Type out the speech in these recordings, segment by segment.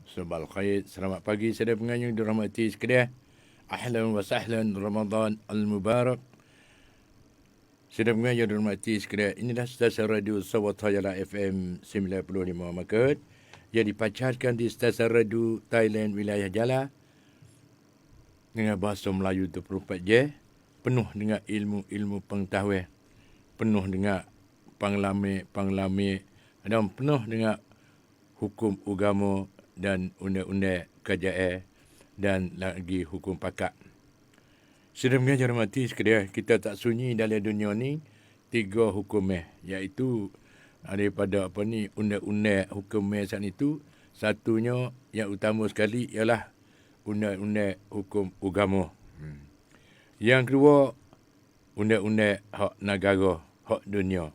Sabal khair. Selamat pagi saudara penganjung dirahmati sekalian. Ahlan wa sahlan Ramadan al-Mubarak. Saudara penganjung dirahmati sekalian. Inilah stesen radio Sawatayala FM 95 MHz yang dipancarkan di stesen radio Thailand wilayah Jala dengan bahasa Melayu 24 je, penuh dengan ilmu-ilmu pengetahuan, penuh dengan panglamir dan penuh dengan hukum agama dan undang-undang kerajaan dan lagi hukum pakak. Sedang mengajar mati sekalian, kita tak sunyi dalam dunia ni 3 hukum iaitu daripada undang-undang hukum saat itu. Satunya yang utama sekali ialah undang-undang hukum agama. Yang kedua, undang-undang hak negara, hak dunia.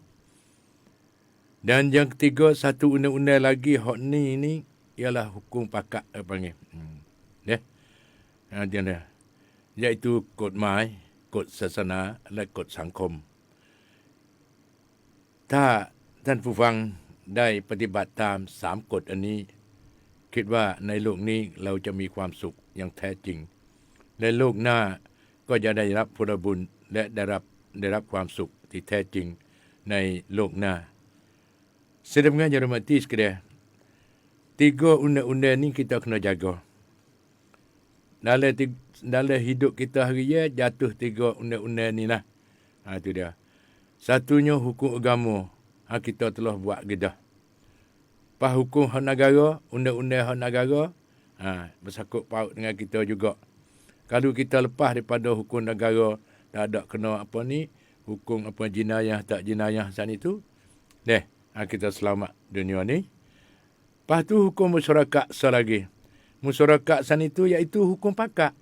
Dan yang ketiga, satu undang-undang lagi hak ni ialah hukum pakak panggil. Dia iaitu kod mai, kod sasanaและกฎสังคมถ้าท่านผู้ฟังได้ปฏิบัติตาม3กฎอันนี้คิดว่าในโลกนี้เราจะมีความสุขอย่างแท้จริงและโลกหน้าก็จะได้รับผลบุญและได้รับความสุขที่แท้จริงในโลกหน้า Sedang mengajar mati sekalian. 3 undang-undang ni kita kena jaga. Dalam hidup kita hari ya jatuh 3 undang-undang ni lah. Itu dia. Satunya hukum agama. Kita telah buat gedah. Pas hukum hak negara, undang-undang hak negara, bersangkut paut dengan kita juga. Kalau kita lepas daripada hukum negara, tak ada kena hukum jenayah tak jenayah saat itu, kita selamat dunia ni. Lepas tu hukum masyarakat selagi. Masyarakat sana itu iaitu hukum pakak.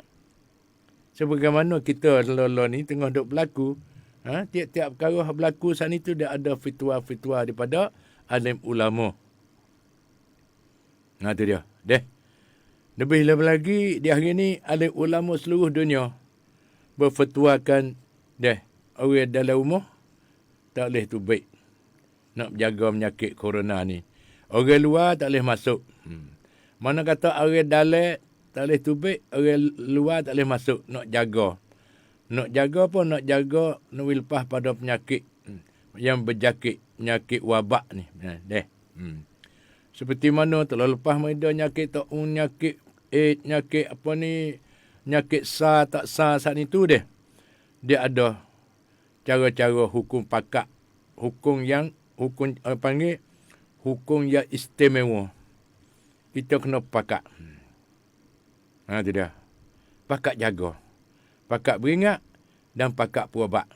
Sebagaimana kita lolo ni tengah duk berlaku, tiap-tiap perkara yang berlaku sana itu dia ada fitwa-fitwa daripada alim ulama. Itu dia. Lebih lagi di hari ni alim ulama seluruh dunia berfatwakan orang dalam rumah tak boleh tu baik. Nak jaga penyakit corona ni. Orang luar tak boleh masuk. Mana kata orang dalam tak boleh tubik, orang luar tak boleh masuk. Nak jaga. Nak jaga pun nak jaga, nak lepas pada penyakit yang berjakit, penyakit wabak ni. Seperti mana telah lepas mereka penyakit tak penyakit penyakit penyakit sah tak sah saat itu dia. Dia ada cara-cara hukum pakak. Hukum yang istimewa. Kita kena pakak. Itu dia. Pakak jaga. Pakak beringat dan pakak puabak.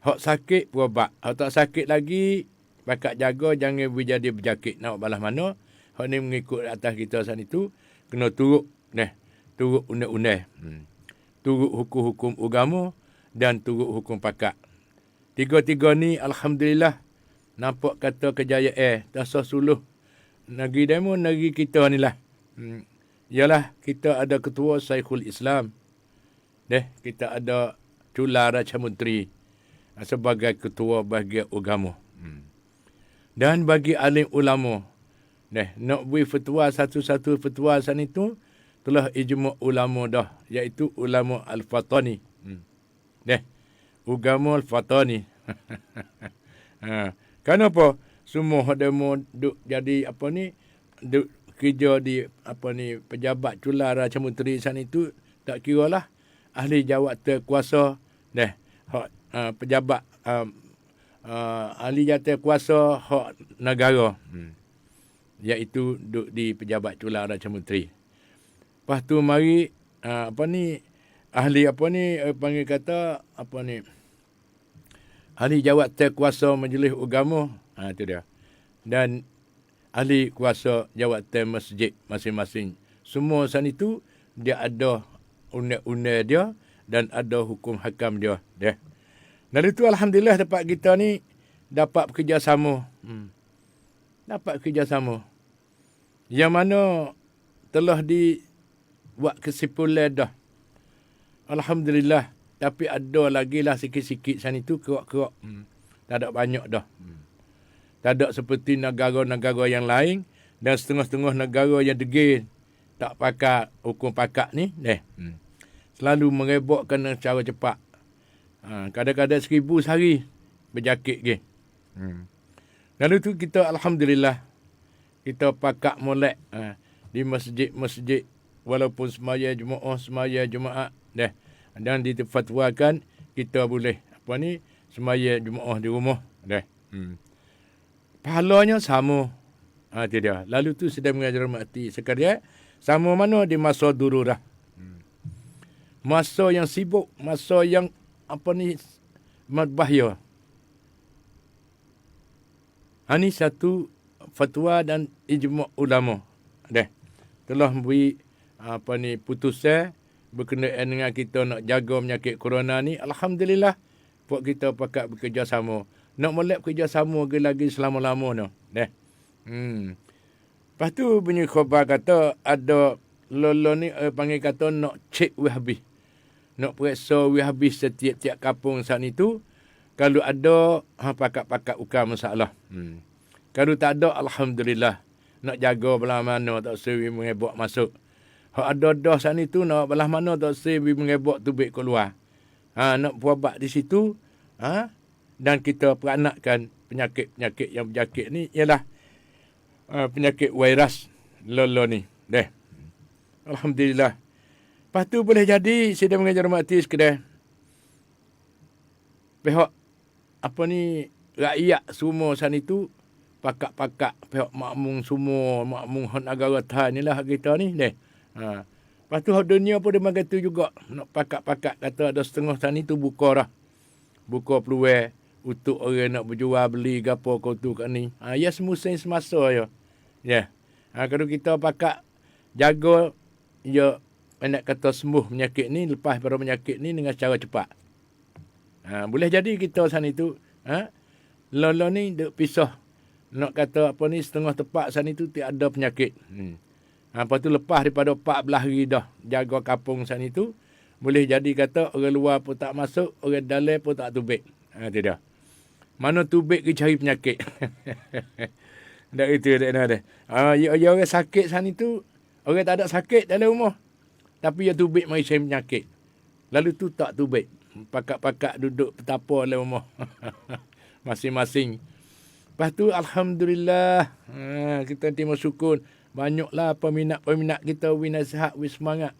Hak sakit puabak. Hak tak sakit lagi, pakak jaga jangan berjadi berjakit. Nak balas mana? Hak ni mengikut atas kita saat itu, kena turut undang-undang. Turut hukum-hukum agama dan turut hukum pakak. 3 ni alhamdulillah nampak kata kejayaan dasar suluh negeri demo negeri kita ni lah. Ialah kita ada ketua Syekhul Islam. Kita ada Chula Raja Menteri sebagai ketua bahagian agama. Dan bagi alim ulama, nak beri fatwa satu-satu fatwa sana itu telah ijma' ulama dah, iaitu ulama Al-Fatani. Agama Al-Fatani. Kenapa? Semua demo duk jadi duk kerja di pejabat Chula Raja Menteri sana itu tak kiralah ahli jawatan kuasa pejabat ahli jawatan kuasa hak negara. Iaitu duk di pejabat Chula Raja Menteri. Lepas tu mari ahli panggil kata ahli jawatan kuasa majlis agama, itu dia. Dan ahli kuasa jawatan masjid masing-masing. Semua sana itu dia ada undang-undang dia dan ada hukum hakam dia. Dan itu alhamdulillah dapat kita ni dapat bekerjasama. Dapat kerjasama. Yang mana telah dibuat kesimpulan dah. Alhamdulillah. Tapi ada lagi lah sikit-sikit sana itu kerak-kerak. Tak ada banyak dah. Tak ada seperti negara-negara yang lain Dan setengah-setengah negara yang degil tak pakai hukum pakak ni, selalu merebakkan dengan cara cepat. Kadang-kadang 1,000 sehari berjakit ke. Lalu tu kita Alhamdulillah, kita pakak molek di masjid-masjid walaupun semaya Jumaat dan difatwakan kita boleh semaya Jumaat di rumah pahalanya sama. Itu dia. Lalu tu sedang mengajar mati sekalian sama mana di masa dururah. Masa yang sibuk, masa yang bahaya. Ini satu fatwa dan ijma' ulama. Telah beri putusan berkenaan dengan kita nak jaga penyakit corona ni. Alhamdulillah, buat kita pakat bekerjasama. Nak molek bekerjasama lagi selama-lama no. Lepas tu bunyi khabar kata ada lolo ni panggil kata nak cek habis. Nak periksa habis setiap-tiap kampung saat itu. Kalau ada pakat-pakat ukar masalah. Kalau tak ada Alhamdulillah. Nak jaga belah mana tak sewi mengebak masuk. Hak ada dah saat itu nak belah mana tak sewi mengebak tubik keluar. Nak buat di situ. Dan kita peranakkan penyakit-penyakit yang berjakit ni ialah penyakit virus lolo ni. Alhamdulillah. Lepas tu boleh jadi sedang mengajar mati sekedar. Pihak rakyat semua saat itu pakak-pakak pihak makmum semua, makmum negara Thai ni lah kita ni. Lepas tu dunia pun dia begitu juga. Nak pakak-pakak kata ada setengah saat itu buka dah. Buka peluang untuk orang nak berjual beli gapo kau tu kat ni. Ya semusim semasa ya. Kalau kita pakak jaga ya nak kata sembuh penyakit ni, lepas pada penyakit ni dengan cara cepat. Boleh jadi kita sana itu lolo ni duk pisah. Nak kata setengah tepat sana itu tak ada penyakit. Lepas tu lepas daripada 14 hari dah jaga kampung sana itu, boleh jadi kata orang luar pun tak masuk, orang dalam pun tak tubik. Itu dah. Mana tubik ke cari penyakit. Dah itu dah. Ya orang sakit sana itu, orang tak ada sakit dalam rumah. Tapi ya tubik mari cari penyakit. Lalu tu tak tubik. Pakak-pakak duduk petapa dalam rumah. Masing-masing. Lepas tu Alhamdulillah. Kita terima syukur. Banyaklah peminat-peminat kita win nasihat, win semangat.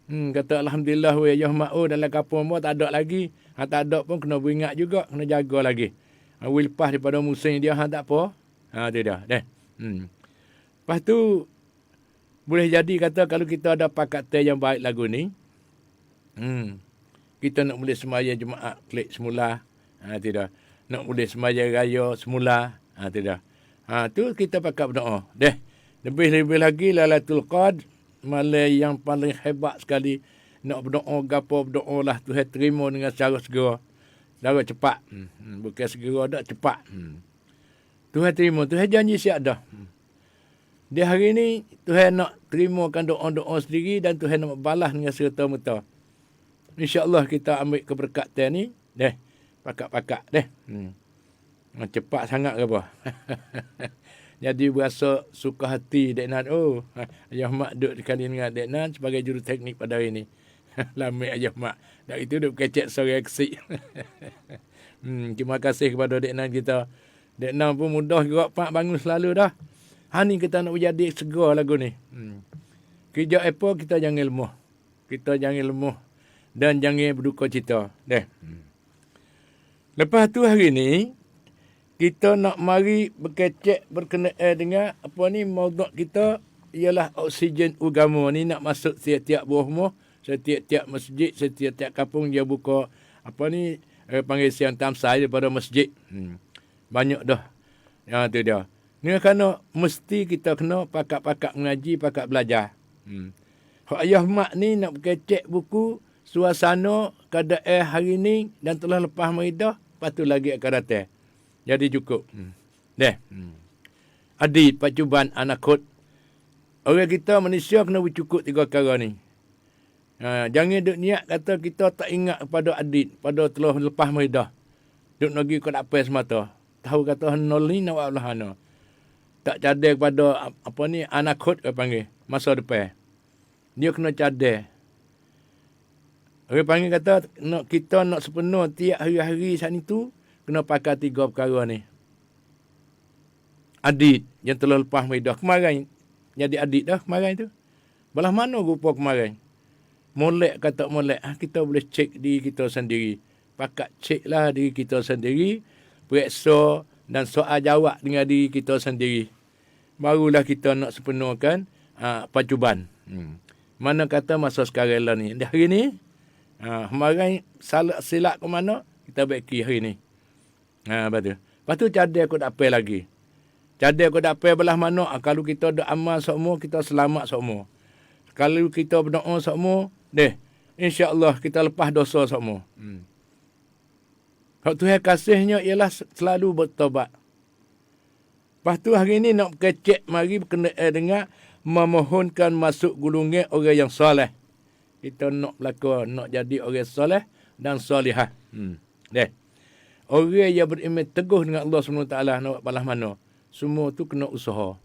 Kata Alhamdulillah ya ma'u dalam kampung pun tak ada lagi. Tak ada pun kena beringat juga. Kena jaga lagi. Win lepas daripada musim dia tak apa. Itu dah. Lepas tu boleh jadi kata kalau kita ada pakatan yang baik lagu ni. Kita nak boleh semaya Jumaat klik semula. Tidak. Nak boleh semaya raya semula. Tidak. Tu kita pakai berdoa. Lebih-lebih lagi Lailatul Qadar, malam yang paling hebat sekali. Nak berdoa gapo berdoa lah Tuhan terima dengan cara segera. Cara cepat. Bukan segera dak cepat. Tuhan terima, Tuhan janji siap dah. Di hari ini Tuhan nak terimakan doa-doa sendiri dan Tuhan nak balas dengan serta-merta. InsyaAllah kita ambil keberkatan ni. Pakak-pakak. Cepat sangat ke apa? Jadi berasa suka hati Dek Nan. Ayah Mak duduk sekali dengan Dek Nan sebagai juru teknik pada hari ini. Lama Ayah Mak. Dari itu duduk kecek sore eksik. Terima kasih kepada Dek Nan kita. Dek Nan pun mudah juga Pak bangun selalu dah. Ni kita nak menjadi segera lagu ni. Kerja apa kita jangan lemah. Kita jangan lemah. Dan jangan berduka cita. Lepas tu hari ni, kita nak mari berkecek berkenaan dengan mauduk kita ialah oksigen agama ni nak masuk setiap buah rumah, setiap masjid, setiap kampung dia buka panggil siang tamsai daripada masjid. Banyak dah. Tu dia. Ni kerana mesti kita kena pakak-pakak mengaji, pakak belajar. Hak ayah mak ni nak berkecek buku, suasana, keadaan hari ni dan telah lepas meridah, lepas tu lagi akan datang. Jadi cukup. Adit, pacuban, anak kot. Orang kita manusia kena bercukup 3 perkara ni. Jangan duk niat kata kita tak ingat pada adit, pada telah lepas meridah. Duk lagi kau tak apa semata. Tahu kata nol ni nak buat belah mana. tak cadar kepada apa ni anakut orang panggil masa depan. Dia kena cadar. Orang panggil kata kita nak sepenuh tiap hari-hari saat itu kena pakai 3 perkara ni. Adit yang telah lepas maidah kemarin jadi adit dah kemarin tu. Belah mana rupa kemarin? Molek kata molek, kita boleh cek diri kita sendiri. Pakat ceklah diri kita sendiri, periksa dan soal jawab dengan diri kita sendiri. Barulah kita nak sepenuhkan pacuban. Mana kata masa sekarang lah ni. Dah hari ni, kemarin silap ke mana, kita baiki hari ni. Lepas tu cadar aku tak apa lagi. Cadar aku tak apa belah mana, kalau kita ada amal semua, kita selamat semua. Kalau kita berdoa semua, insya-Allah kita lepas dosa semua. Hak Tuhan kasihnya ialah selalu bertobat. Lepas tu hari ni nak kecek mari kena dengar memohonkan masuk golongan orang yang soleh. Kita nak berlaku, nak jadi orang soleh dan solihah. Orang yang beriman teguh dengan Allah SWT nak balas mana? Semua tu kena usaha.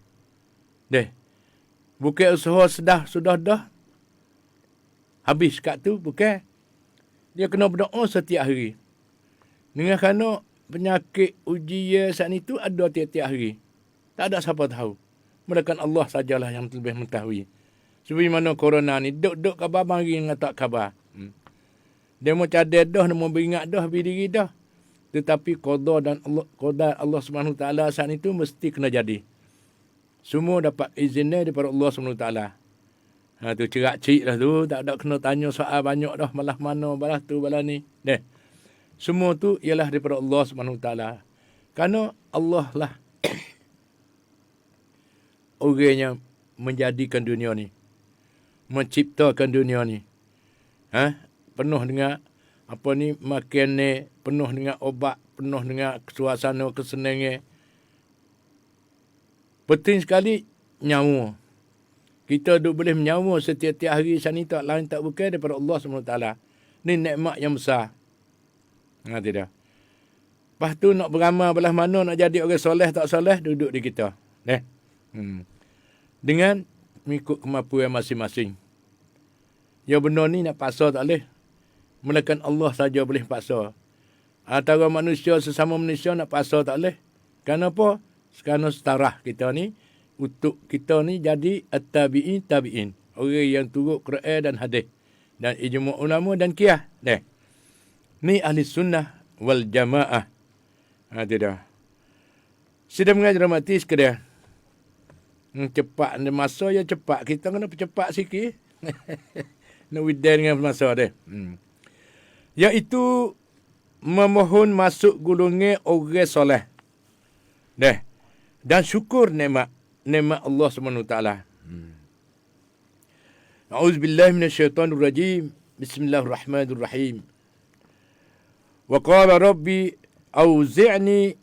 Bukan usaha sudah dah. Habis kat tu, bukan. Dia kena berdoa setiap hari. Dengan kerana penyakit ujian saat itu ada tiap-tiap hari. Tak ada siapa tahu. Melainkan Allah sajalah yang lebih mengetahui. Seperti mana corona ni, duk khabar mari dengan tak khabar. Dia mau cadar dah, dia mau beringat dah, berdiri dah. Tetapi qada Allah Subhanahu Taala saat itu mesti kena jadi. Semua dapat izinnya daripada Allah Subhanahu Taala. Tu cerak-cerik dah tu, tak ada kena tanya soal banyak dah, malah mana, balas tu, balas ni. Semua tu ialah daripada Allah Subhanahu Taala. Kerana Allah lah orang yang menjadikan dunia ni. Menciptakan dunia ni. Penuh dengan apa ni, makan ni, penuh dengan obat, penuh dengan suasana kesenangan. Penting sekali nyawa. Kita duk boleh menyawa setiap-tiap hari sana tak lain tak bukan daripada Allah SWT. Ni nikmat yang besar. Tidak. Lepas tu nak beramal belah mana, nak jadi orang soleh tak soleh, duduk di kita. Dengan mengikut kemampuan masing-masing. Ya benar ni nak paksa tak boleh. Melainkan Allah saja boleh paksa. Antara manusia sesama manusia nak paksa tak boleh. Kenapa? Kerana setara kita ni, untuk kita ni jadi at-tabi'in. Orang yang turut Quran dan hadis. Dan ijma' ulama dan qiyas. Ni ahli sunnah wal jamaah. Tidak. Sudah mengajar mati sekalian. Cepat masa ya cepat. Kita kena percepat sikit. Nak widan dengan masa dia. Iaitu memohon masuk golongan orang soleh. Dan syukur nikmat Allah SWT. A'udzubillahi minasyaitonirrajim. Bismillahirrahmanirrahim. Wa qala rabbi auzi'ni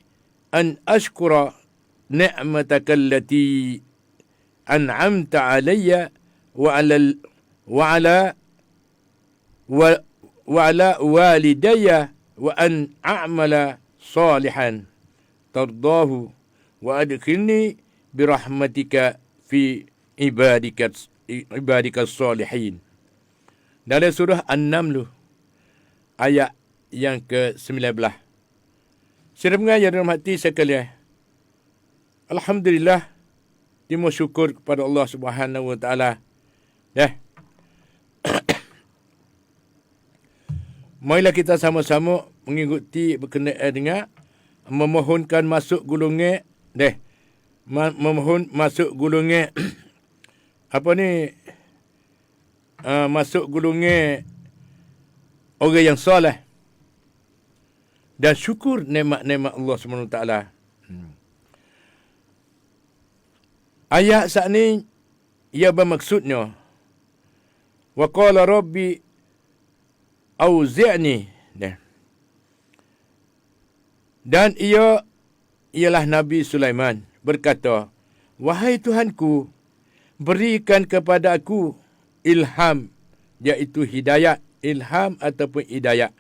an ashkura ni'mataka allati an'amta 'alayya wa 'ala walidayya wa an a'mala salihan tardahu wa adkhilni birahmatika fi ibadika salihin. Dalam surah An-Naml ayat yang ke-19. Saya mengajar dalam hati sekalian. Alhamdulillah, terima syukur kepada Allah Subhanahu Wa Taala. Marilah kita sama-sama mengikuti berkenaan dengan memohonkan masuk golongan memohon masuk golongan apa ni, masuk golongan orang yang soleh dan syukur nikmat-nikmat Allah SWT. Ayat saat ni ia bermaksudnya wa qala rabbi auzi'ni, dan ialah Nabi Sulaiman berkata, wahai Tuhanku, berikan kepada aku ilham, iaitu hidayat, ilham ataupun hidayat,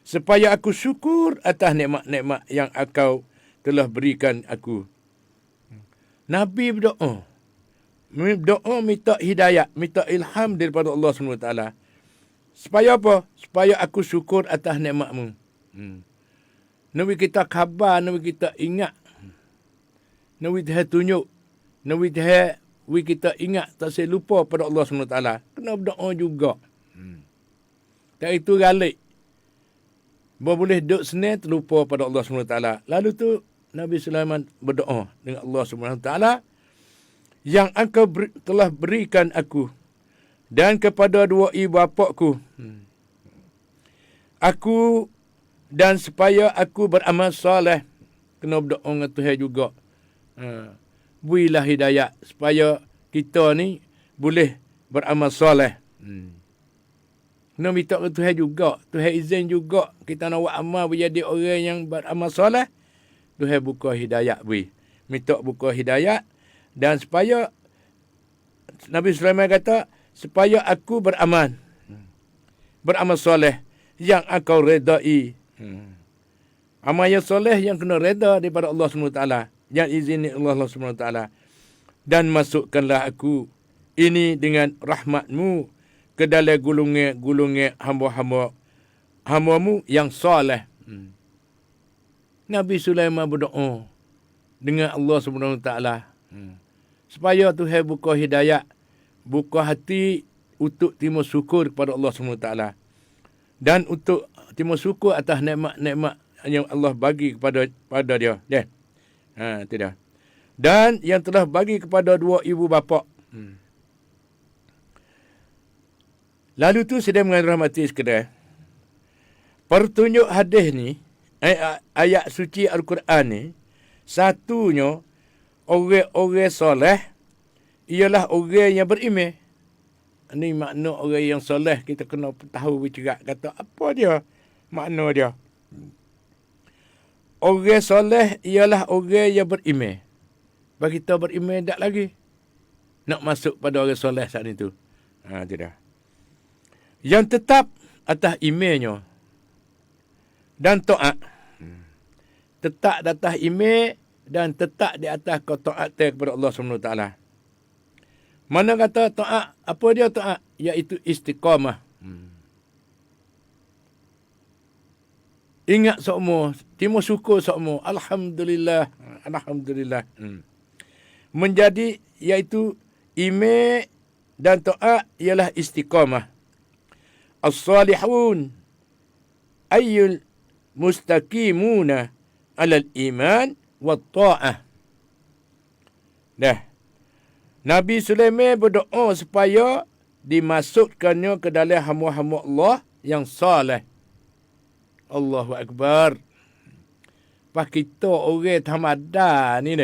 supaya aku syukur atas nikmat-nikmat yang Engkau telah berikan aku. Nabi berdoa. Berdoa minta hidayah, minta ilham daripada Allah SWT. Supaya apa? Supaya aku syukur atas nikmat-Mu. Nabi kita khabar, Nabi kita ingat. Nabi Tuhan tunjuk. Nabi Tuhan kita ingat, tak saya lupa pada Allah SWT. Kena berdoa juga. Tak itu galik. Boleh duduk senang terlupa pada Allah SWT. Lalu tu Nabi Sulaiman berdoa dengan Allah SWT. Yang engkau telah berikan aku dan kepada dua ibu bapakku. Aku dan supaya aku beramal soleh. Kena berdoa dengan Tuhan juga. Berilah hidayah supaya kita ni boleh beramal soleh. Kena minta ke Tuhan juga. Tuhan izin juga. Kita nak buat amal menjadi orang yang beramal soleh. Tuhan buka hidayah beri. Minta buka hidayah. Dan supaya Nabi Sulaiman kata, supaya aku beramal. Beramal soleh yang engkau redai. Amal yang soleh yang kena reda daripada Allah SWT. Yang izini Allah SWT. Dan masukkanlah aku ini dengan rahmat-Mu ke dalam gulungan hamba-Mu yang soleh. Nabi Sulaiman berdoa dengan Allah SWT. Supaya Tuhan buka hidayah, buka hati untuk timur syukur kepada Allah SWT. Dan untuk timur syukur atas nikmat-nikmat yang Allah bagi kepada dia. Tidak. Dan yang telah bagi kepada dua ibu bapa. Lalu tu sedang mengandung rahmati sekalian. Pertunjuk hadis ni, ayat suci Al-Quran ni, satunya, orang-orang soleh, ialah orang yang beriman. Ini makna orang yang soleh, kita kena tahu bercerak. Kata, apa dia? Makna dia. Orang soleh ialah orang yang beriman. Bagi kita beriman tak lagi. Nak masuk pada orang soleh saat itu. Tidak. Yang tetap atas imannya. Dan taat. Tetap atas iman dan tetap di atas ketaatan kepada Allah SWT. Mana kata taat? Apa dia taat? Iaitu istiqamah. Ingat semua. Timur syukur semua. Alhamdulillah. Alhamdulillah. Menjadi iaitu iman dan taat ialah istiqamah. As-salihun ayyul mustaqimuna alal iman wa ta'ah. Nabi Sulaiman berdoa supaya dimasukkannya ke dalam hamba-hamba Allah yang saleh. Allahu Akbar. Pas kita orang tamada ni.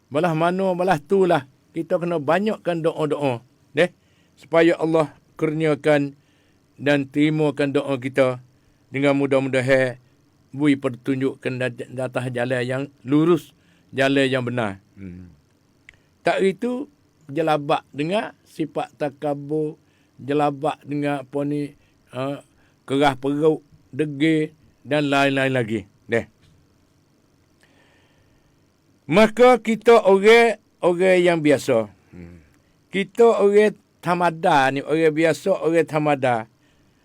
Malah mana, malah tu lah. Kita kena banyakkan doa-doa. Supaya Allah kurniakan dan terimakan doa kita. Dengan mudah-mudahan beri pertunjukkan atas jalan yang lurus, jalan yang benar. Tak itu jelabak dengan sifat takabur, jelabak dengan apa ni, kerah perut, degil dan lain-lain lagi. Maka kita orang yang biasa. Kita orang tamada ni, orang biasa, orang tamada.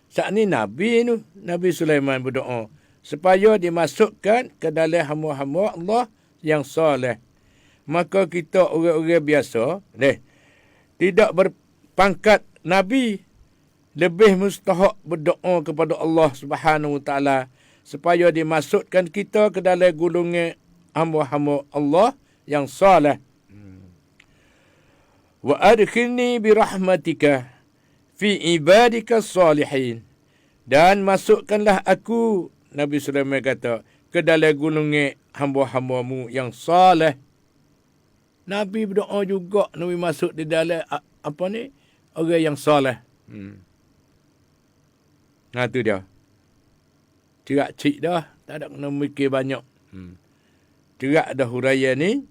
Saat ni Nabi Sulaiman berdoa supaya dimasukkan ke dalam hamba-hamba Allah yang soleh. Maka kita orang-orang biasa, tidak berpangkat Nabi, lebih mustahak berdoa kepada Allah Subhanahu Wa Taala supaya dimasukkan kita ke dalam gulungan hamba-hamba Allah yang soleh. Wa adkhilni bi rahmatika fi ibadika salihin. Dan masukkanlah aku, Nabi Sulaiman kata, ke dalam gulungan hamba-hambamu yang saleh. Nabi berdoa juga, Nabi masuk di dalam orang yang saleh. Tu dia. Cerak cik dah, tak ada kena mikir banyak. Cerak dah huraian ni,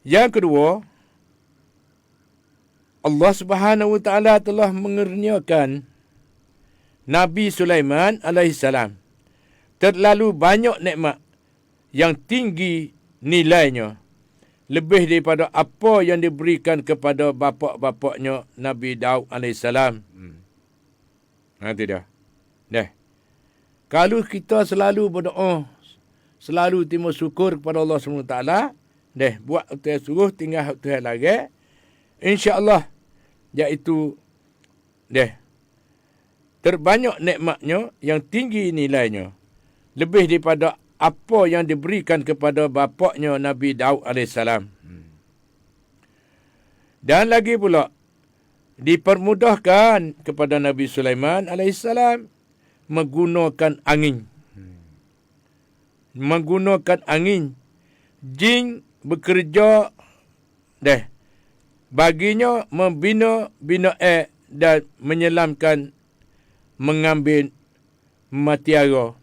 Yang kedua, Allah Subhanahu Wa Taala telah mengerniakan Nabi Sulaiman alaihissalam terlalu banyak nikmat yang tinggi nilainya lebih daripada apa yang diberikan kepada bapa-bapaknya Nabi Daud AS. Itu dia. Kalau kita selalu berdoa, selalu timur syukur kepada Allah SWT, buat Tuhan suruh, tinggal Tuhan lagi, insya-Allah, iaitu, terbanyak nikmatnya yang tinggi nilainya, lebih daripada apa yang diberikan kepada bapaknya Nabi Daud AS. Dan lagi pula, dipermudahkan kepada Nabi Sulaiman AS menggunakan angin. Menggunakan angin. Jin bekerja baginya membina dan menyelamkan, mengambil mutiara.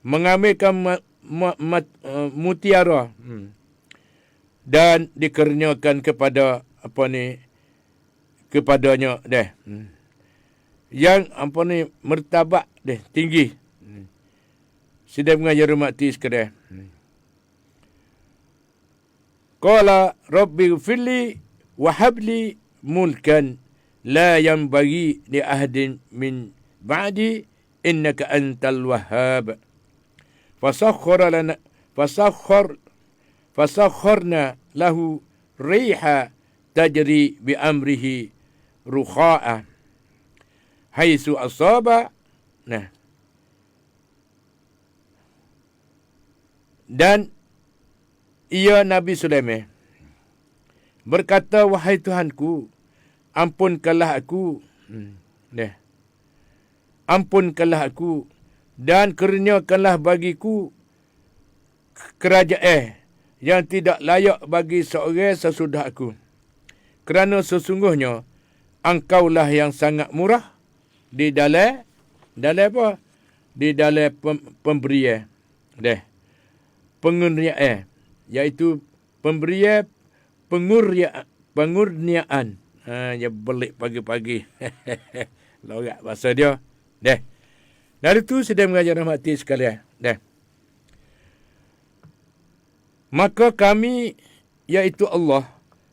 Mengambilkan mutiara dan dikurniakan kepada kepadanya yang martabat tinggi. Sedang mengajar mati sekalian. Qala rabbi ghfirli wa habli mulkan la yanbaghi li ahadin min ba'di innaka antal wahhab. Fasakharna lahu riha tajri bi amrihi rukha'a haitsu asaba. Dan ia Nabi Sulaiman berkata, wahai Tuhanku, ampunkanlah aku. Ampunkanlah aku dan kurniakanlah bagiku kerajaan yang tidak layak bagi seorang sesudah aku. Kerana sesungguhnya engkaulah yang sangat murah di dalam apa? Di dalam pemberian. Pengurniaan, iaitu pemberian pengurniaan. Ya belik pagi-pagi. Lorak bahasa dia. Dari itu sedang mengajar mati sekalian. Maka kami, iaitu Allah,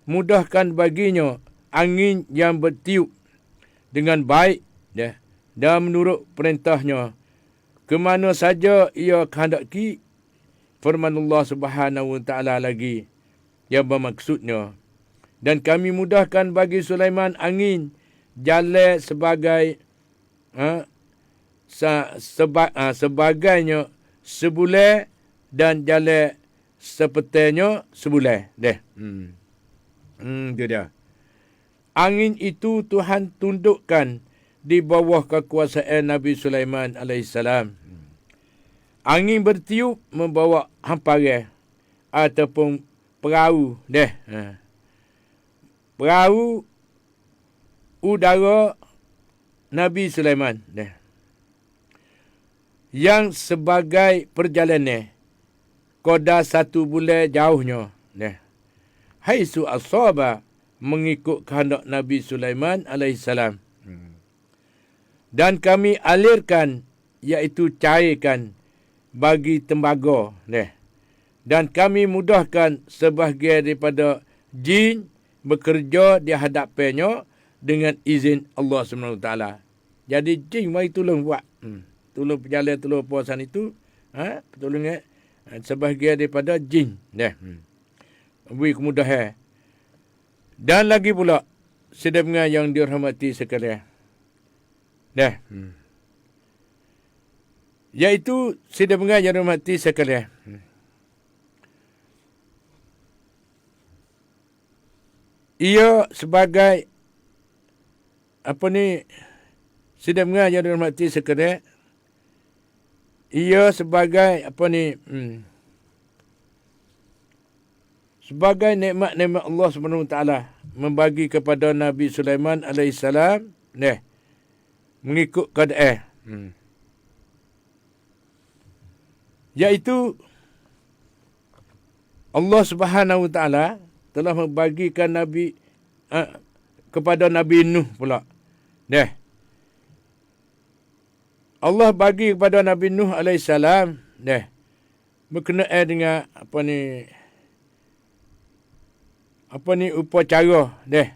mudahkan baginya angin yang bertiup dengan baik dan menurut perintahnya ke mana saja ia kehendaki. Firman Allah Subhanahu Wa Taala lagi yang bermaksudnya, dan kami mudahkan bagi Sulaiman angin jalan sebagai sebagainya sebulan dan jalan sepertinya sebulan. Itu dia. Angin itu Tuhan tundukkan di bawah kekuasaan Nabi Sulaiman alaihissalam. Angin bertiup membawa hamparan ataupun perahu. Perahu udara Nabi Sulaiman. Yang sebagai perjalanan qadar 1 bulan jauhnya. Haitsu asaba, mengikut kehendak Nabi Sulaiman alaihissalam. Dan kami alirkan, iaitu cairkan bagi tembaga. Dan kami mudahkan sebahagian daripada jin bekerja di hadapannya dengan izin Allah SWT. Jadi jin mari tolong buat. Tolong perjalanan, tolong puasan itu. Pertolongan sebahagian daripada jin. Beri kemudahan. Dan lagi pula, sedemikian yang dirahmati sekalian. Iaitu sedemikian yang dirahmati sekalian. Ia sebagai sedemikian yang dirahmati sekalian. Ia sebagai sebagai nikmat-nikmat Allah SWT membagi kepada Nabi Sulaiman alaihissalam mengikut keadaan. Iaitu Allah Subhanahu Wa Taala telah membagikan Nabi kepada Nabi Nuh pula. Allah bagi kepada Nabi Nuh alaihissalam berkenaan dengan upacara deh.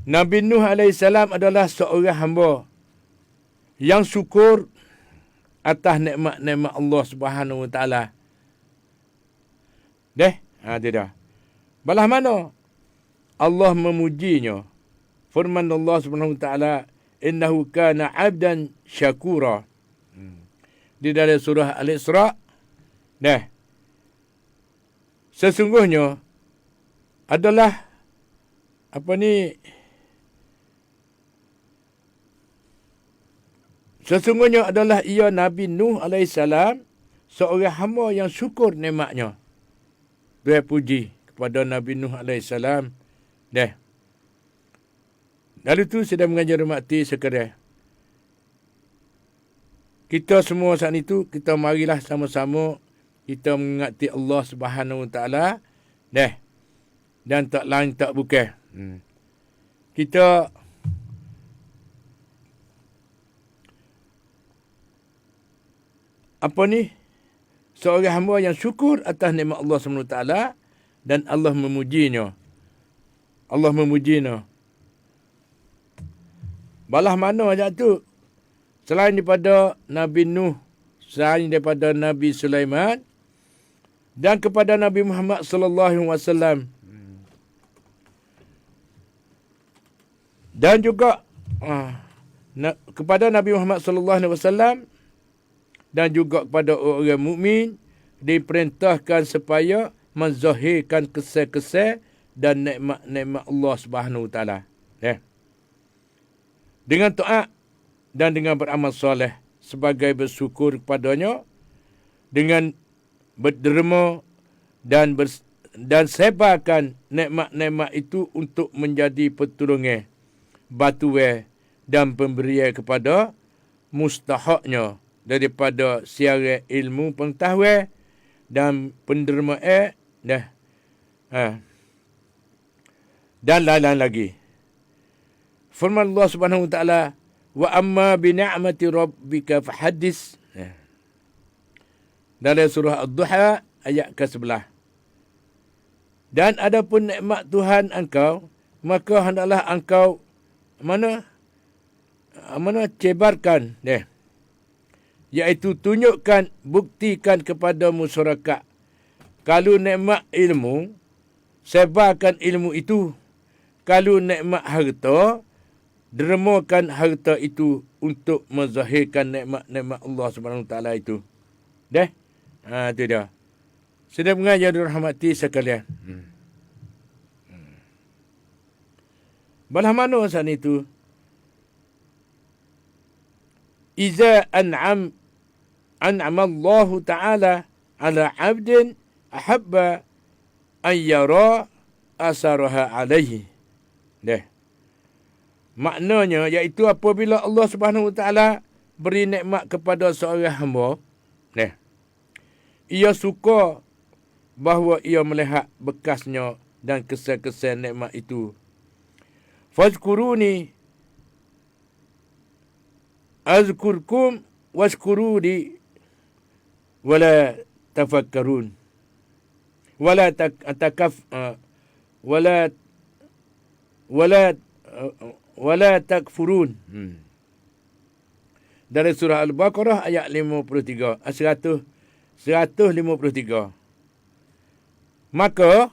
Nabi Nuh AS adalah seorang hamba yang syukur atas nikmat-nikmat Allah Subhanahu Wa Taala. Deh, dia dah. Balah mana Allah memujinya. Firman Allah Subhanahu Wa Taala, "Innahu kana 'abdan syakura." Di dalam surah Al-Isra. Deh. Sesungguhnya adalah Sesungguhnya adalah ia Nabi Nuh AS seorang hamba yang syukur nikmatnya. Dia puji kepada Nabi Nuh AS. Dah. Lalu tu sedang mengajar mati sekalian. Kita semua saat itu, kita marilah sama-sama kita mengingati Allah Subhanahu Wa Taala. Dah. Dan tak lain tak bukan. Kita seorang hamba yang syukur atas nikmat Allah SWT dan Allah memujinya. Allah memujinya. Balah mana ajak tu? Selain daripada Nabi Nuh, selain daripada Nabi Sulaiman dan kepada Nabi Muhammad sallallahu alaihi wasallam. Dan juga kepada Nabi Muhammad sallallahu alaihi wasallam dan juga kepada orang mukmin diperintahkan supaya menzahirkan kesan-kesan dan nikmat-nikmat Allah Subhanahu Wa Taala. Dengan taat dan dengan beramal soleh sebagai bersyukur kepadanya, dengan berderma dan sebarkan nikmat-nikmat itu untuk menjadi pertolongan, bantuan dan pemberian kepada mustahaknya daripada siaran ilmu pengetahuan dan pendermaan dan lain-lain lagi. Firman Allah Subhanahu Wa Taala, "Wa amma bi ni'mati rabbika fahaddits." Dalam surah Ad-Duha ayat ke-11. Dan adapun nikmat Tuhan engkau, maka hendaklah engkau cebarkan, iaitu tunjukkan, buktikan kepada masyarakat. Kalau nikmat ilmu, sebarkan ilmu itu. Kalau nikmat harta, dermakan harta itu untuk menzahirkan nikmat-nikmat Allah Subhanahu Wa Taala itu. Itu dia. Sudah mengajar dirahmati sekalian. Balah mana saat itu? Iza an'ama Allah Ta'ala ala 'abdin ahabba an yara asaraha alaihi. Maknanya iaitu apabila Allah Subhanahu Wa Taala beri nikmat kepada seorang hamba, ia suka bahawa ia melihat bekasnya dan kesan-kesan nikmat itu. Fazkuruni azkurkum washkuruni wala tafakkarun wala takfurun. Dari surah Al-Baqarah ayat 53, 153. Maka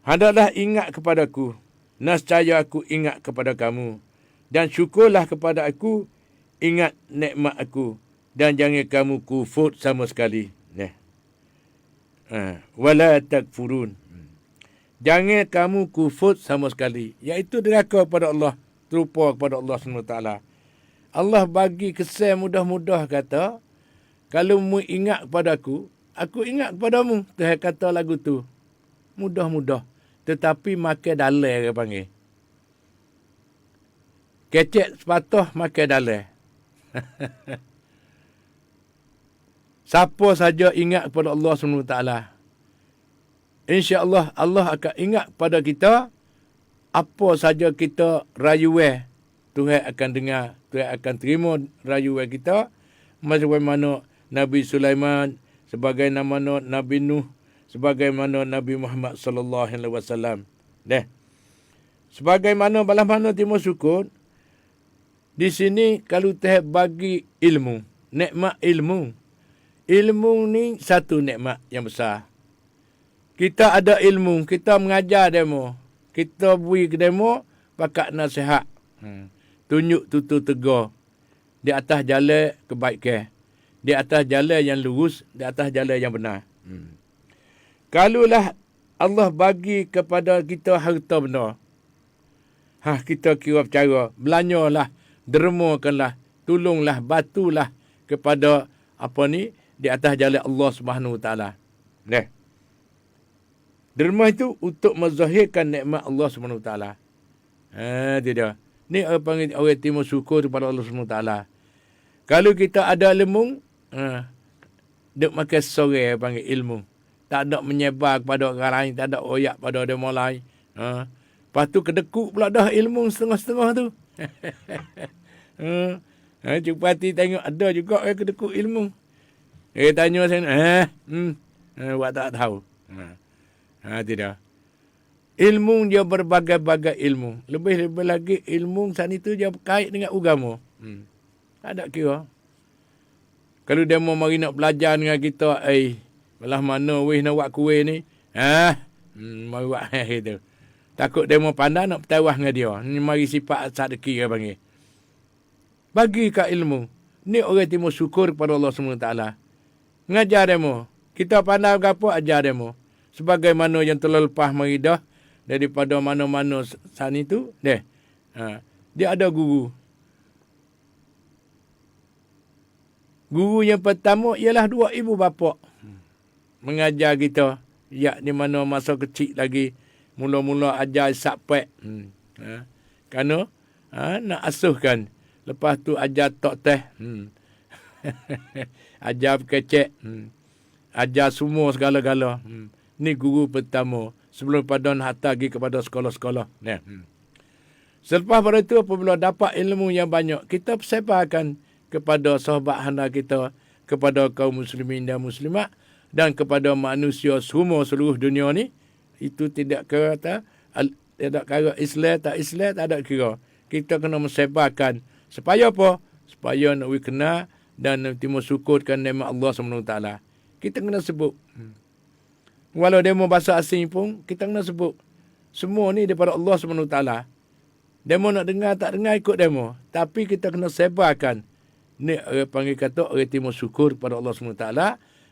hendaklah ingat kepadaku, nescaya aku ingat kepada kamu, dan syukurlah kepada aku, ingat nikmat aku, dan jangan kamu kufur sama sekali. Wala takfurun. Jangan kamu kufur sama sekali. Iaitu deraka kepada Allah, terlupa kepada Allah SWT. Allah bagi kesan mudah-mudah kata, kalau mu ingat kepada aku ingat kepadamu. Tuhan kata lagu tu. Mudah-mudah. Tetapi makan dalai dia panggil. Kecek sepatah makan dalai. Siapa saja ingat kepada Allah SWT, insya-Allah Allah akan ingat pada kita apa saja kita rayuan Tuhan akan dengar, Tuhan akan terima rayuan kita. Sebagaimana Nabi Sulaiman, sebagaimana Nabi Nuh, sebagaimana Nabi Muhammad sallallahu alaihi wasallam. Sebagaimana balas mana timur sukun, di sini kalau Tuhan bagi ilmu, nikmat ilmu. Ilmu ni satu nikmat yang besar. Kita ada ilmu, kita mengajar demo. Kita beri ke demo, pakat nasihat. Tunjuk tutur tegur. Di atas jalan kebaikan. Di atas jalan yang lurus, di atas jalan yang benar. Kalulah Allah bagi kepada kita harta benda. Kita kira cara, belanyalah, dermakanlah, tolonglah, batulah kepada di atas jalan Allah Subhanahu Wa Taala. Derma itu untuk menzahirkan nikmat Allah Subhanahu Wa Taala. Tidak. Ni orang panggil orang timur syukur kepada Allah Subhanahu Wa Taala. Kalau kita ada ilmu, duk makan sore panggil ilmu. Tak ada menyebar kepada orang lain, tak ada oyak pada demo lain. Lepas tu kedekut pula dah ilmu setengah-setengah tu. Cuba hati tengok ada juga orang kedekut ilmu. Tanya saya, buat tak tahu. Tidak. Ilmu dia berbagai-bagai ilmu. Lebih-lebih lagi ilmu sana itu dia berkait dengan agama. Tak ada kira. Kalau dia mau mari nak belajar dengan kita, belah mana weh nak buat kuih ni? Mari buat itu. Takut dia mau pandai nak bertawah dengan dia. Ni mari sifat sadiki dia panggil. Bagi kat ilmu. Ni orang timur syukur kepada Allah SWT. Ngajar demo. Kita pandai apa, ajar demo. Sebagaimana yang telah lepas mari dah, daripada mana-mana sana itu, dia ada guru. Guru yang pertama ialah dua ibu bapa. Mengajar kita. Ya, di mana masa kecil lagi, mula-mula ajar sapek. Kerana nak asuhkan. Lepas tu ajar tok teh. Ajar kecek. Ajar semua segala-gala. Ni guru pertama. Sebelum pada nak hantar pergi kepada sekolah-sekolah. Selepas pada itu, apabila dapat ilmu yang banyak, kita persebarkan kepada sahabat handa kita, kepada kaum muslimin dan muslimat, dan kepada manusia semua seluruh dunia ni. Itu tidak kata, tidak kira Islam, tak Islam, tak ada kira. Kita kena mensebarkan. Supaya apa? Supaya nak kenal dan timur syukurkan nikmat Allah SWT. Kita kena sebut. Walau demo bahasa asing pun, kita kena sebut. Semua ni daripada Allah SWT. Demo nak dengar, tak dengar, ikut demo. Tapi kita kena sebarkan. Ni orang panggil kata, orang timur syukur kepada Allah SWT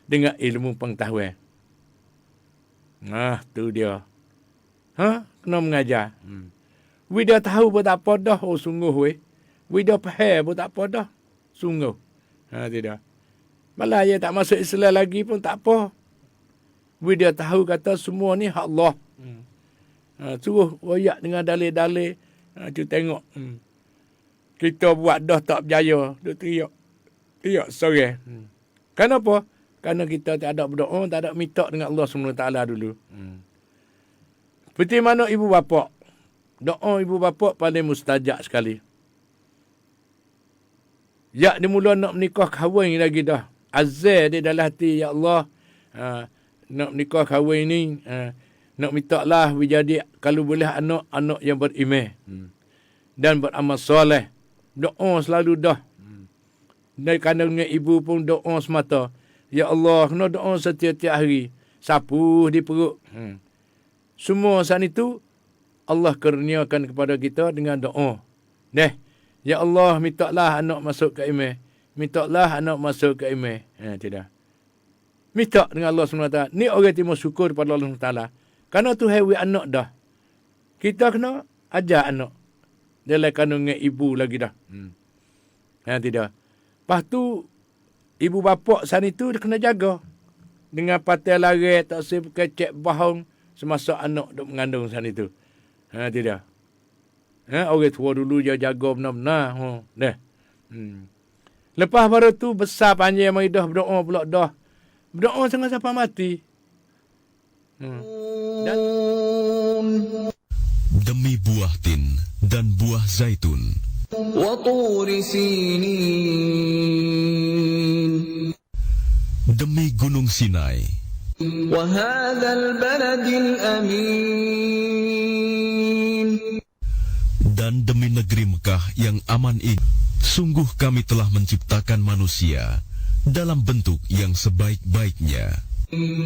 dengan ilmu pengetahuan. Tu dia. Kena mengajar. We dah tahu pun tak apa dah. Oh, sungguh weh. We dah faham pun tak apa dah. Sungguh. Tidak. Malah dia tak masuk Islam lagi pun tak apa. We dah tahu kata semua ni hak Allah. Suruh royak dengan dalil-dalil. Tu tengok. Kita buat dah tak berjaya. Dia teriak. Teriak sore. Kenapa? Kerana kita tak ada berdoa, tak ada minta dengan Allah SWT dulu. Seperti mana ibu bapa. Doa ibu bapa paling mustajab sekali. Ya, dia mula nak menikah kahwin lagi dah. Azal dia dalam hati, ya Allah. Nak menikah kahwin ni. Nak minta lah jadi kalau boleh anak-anak yang beriman. Dan beramal soleh. Doa selalu dah. Dan kerana ibu pun doa semata. Ya Allah, kena doa setiap-tiap hari. Sapu di perut. Semua saat itu, Allah kurniakan kepada kita dengan doa. Ya Allah, mintalah anak masuk ke iman. Mintalah anak masuk ke iman. Tidak. Minta dengan Allah SWT. Ni orang timur syukur pada Allah SWT. Kerana tu hewi anak dah. Kita kena ajar anak. Dia lah kandung dengan ibu lagi dah. Tidak. Lepas tu, ibu bapa sana itu dia kena jaga. Dengan patai lari, tak usah kecek bahong semasa anak duk mengandung sana itu. Tidak. Orang tua dulu dia jaga benar-benar. Lepas baru tu besar panjang mari dah berdoa pula dah. Berdoa sangat sampai mati. Dan demi buah tin dan buah zaitun, وطور سينين Demi Gunung Sinai وهذا البلد الأمين dan demi negeri Mekah yang aman ini, sungguh kami telah menciptakan manusia dalam bentuk yang sebaik-baiknya.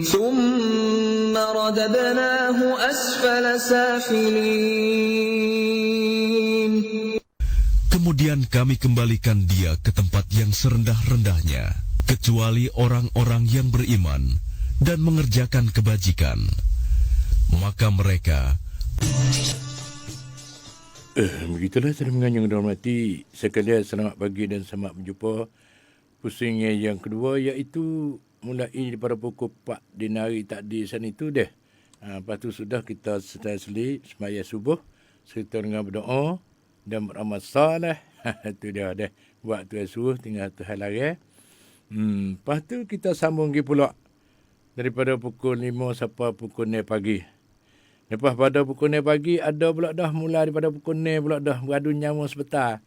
ثم رددناه أسفل سافلين Kemudian kami kembalikan dia ke tempat yang serendah-rendahnya, kecuali orang-orang yang beriman dan mengerjakan kebajikan. Maka mereka Begitulah saya menganyang dihormati sekalian, selamat pagi dan selamat berjumpa. Pusingnya yang kedua iaitu mulai daripada pukul 4 dini hari tadi sana itu deh. Lepas tu sudah kita selesai sembahyang subuh serta dengan berdoa dan beramal soleh. Itu dia deh. Buat Tuhan suruh tinggal Tuhan larang. Lepas tu kita sambung lagi pula daripada pukul 5 sampai pukul 6 pagi. Lepas pada pukul 6 pagi, ada pula dah mula daripada pukul 6 pula dah beradu nyawa sebentar.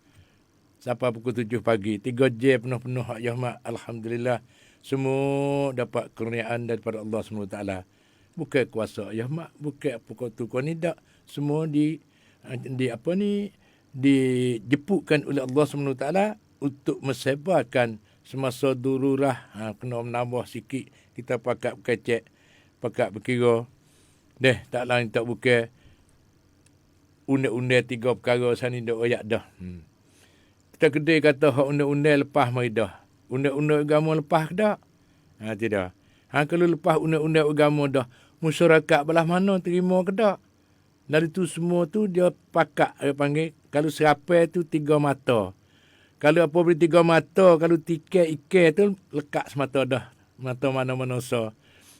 Sampai pukul 7 pagi. 3 jam penuh-penuh. Ya mak, Alhamdulillah. Semua dapat kurniaan daripada Allah SWT. Bukan kuasa. Ya mak, bukan pukul tu. Kau ni tak. Semua dijepukkan oleh Allah SWT untuk mensebarkan semasa dururah. Kena menambah sikit. Kita pakat berkecek. Pakat berkira. Tak lain tak bukan undang-undang 3 perkara sana dah oyak dah. Kita kedai kata hak undang-undang lepas mari dah. Undang-undang agama lepas ke tak? Tidak. Kalau lepas undang-undang agama dah, masyarakat belah mana terima ke tak? Dari tu semua tu dia pakat, dia panggil. Kalau serapai tu 3 mata. Kalau apa beri 3 mata, kalau tiket ikan tu lekat semata dah. Mata mana-mana so.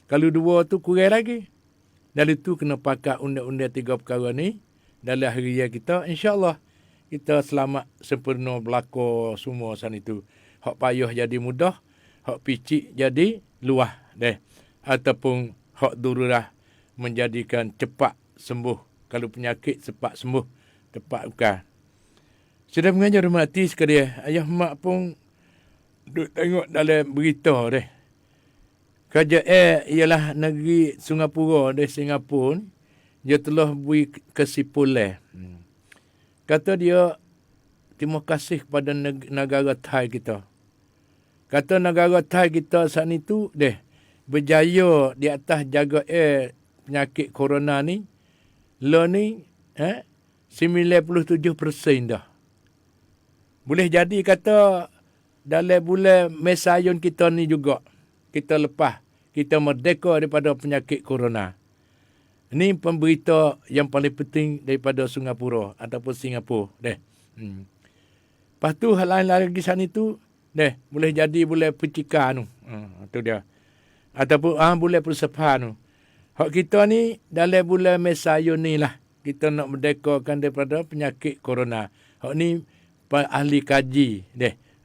Kalau 2 tu kurang lagi. Dari tu kena pakai undang-undang 3 perkara ni dalam hari raya kita, insya-Allah kita selamat sempurna berlaku semua sana itu. Hak payah jadi mudah, hak picik jadi luah deh. Ataupun hak dururah menjadikan cepat sembuh. Kalau penyakit cepat sembuh, cepat bukan. Sudah mengajar mati sekalian. Ayah mak pun duk tengok dalam berita deh. Kerajaan ialah negeri Singapura dari Singapura ni, dia telah beri kesimpulan. Kata dia, terima kasih kepada negara Thai kita. Kata negara Thai kita saat itu, berjaya di atas jaga penyakit corona ni, lo ni 97% dah. Boleh jadi kata dalam bulan Mei Sayun kita ni juga, kita lepas, kita merdeka daripada penyakit corona. Ini pemberita yang paling penting daripada Singapura ataupun Singapura. Lepas tu hal lain lagi sana itu, boleh jadi boleh percikan tu. Itu dia. Ataupun boleh persepan tu. Hak kita ni dalam bulan Mei Sayun ni lah, kita nak merdekakan daripada penyakit corona. Hak ni ahli kaji.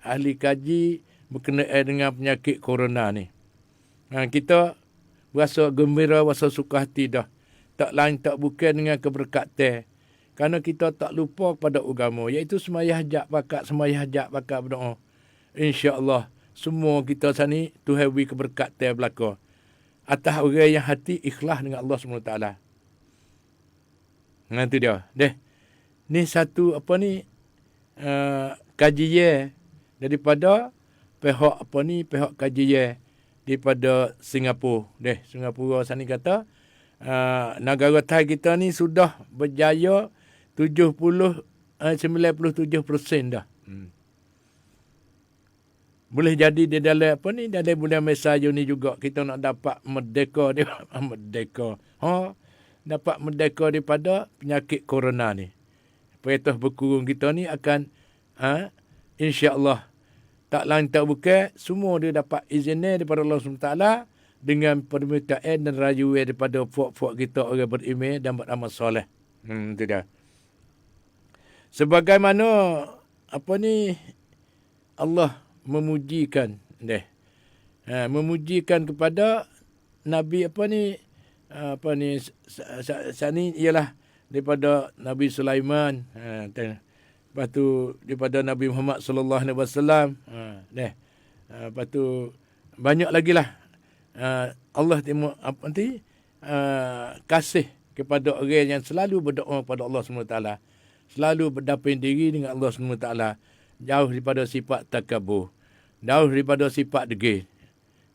Ahli kaji berkenaan dengan penyakit corona ni. Kita rasa gembira, rasa suka hati dah. Tak lain tak bukan dengan keberkatan. Kerana kita tak lupa pada agama. Iaitu semayah hajat bakat berdoa. InsyaAllah semua kita sini Tuhan beri keberkatan belaka. Atas orang yang hati ikhlas dengan Allah SWT. Itu dia. Ni satu kajian daripada pihak kajian daripada Singapura. Singapura sana kata negara Thai kita ni sudah berjaya 97% dah. Boleh jadi di dalam dalam bulan Mei Sayun ni juga kita nak dapat merdeka dapat merdeka daripada penyakit corona ni. Perintah berkurung kita ni akan insya-Allah tak lain tak bukan, semua dia dapat izin daripada Allah SWT dengan permintaan dan rayuan daripada puak-puak kita orang beriman dan beramal soleh. Itu dia. Sebagaimana Allah memujikan memujikan kepada Nabi sani ialah daripada Nabi Sulaiman. Lepas tu daripada Nabi Muhammad sallallahu alaihi wasallam. Lepas tu banyak lagi lah. Allah apa nanti kasih kepada orang yang selalu berdoa kepada Allah SWT. Selalu berdapin diri dengan Allah SWT. Jauh daripada sifat takabur. Jauh daripada sifat degil.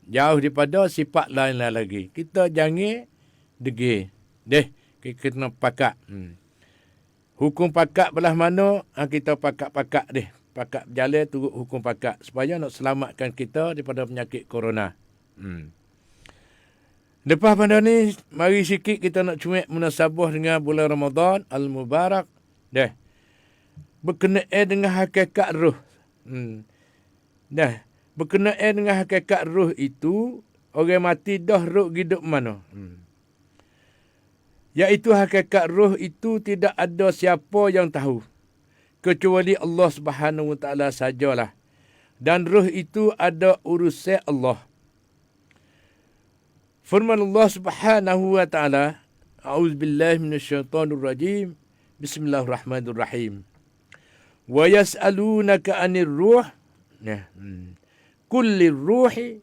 Jauh daripada sifat lain-lain lagi. Kita jangan degil. Kita kena pakat. Hukum pakat belah mana, kita pakat-pakat deh. Pakat berjalan turut hukum pakat. Supaya nak selamatkan kita daripada penyakit corona. Lepas pada ni, mari sikit kita nak cuik munasabah dengan bulan Ramadan Al-Mubarak. Berkenaan dengan hakikat ruh. Berkenaan dengan hakikat ruh itu, orang mati dah ruh hidup mana. Iaitu hakikat ruh itu tidak ada siapa yang tahu. Kecuali Allah Subhanahu Wa Taala sajalah. Dan ruh itu ada urusan Allah. Firman Allah Subhanahu Wa Taala, A'udzubillahi minasyaitonirrajim. Bismillahirrahmanirrahim. Wa yas'alunaka 'anir ruh. Kullir ruhi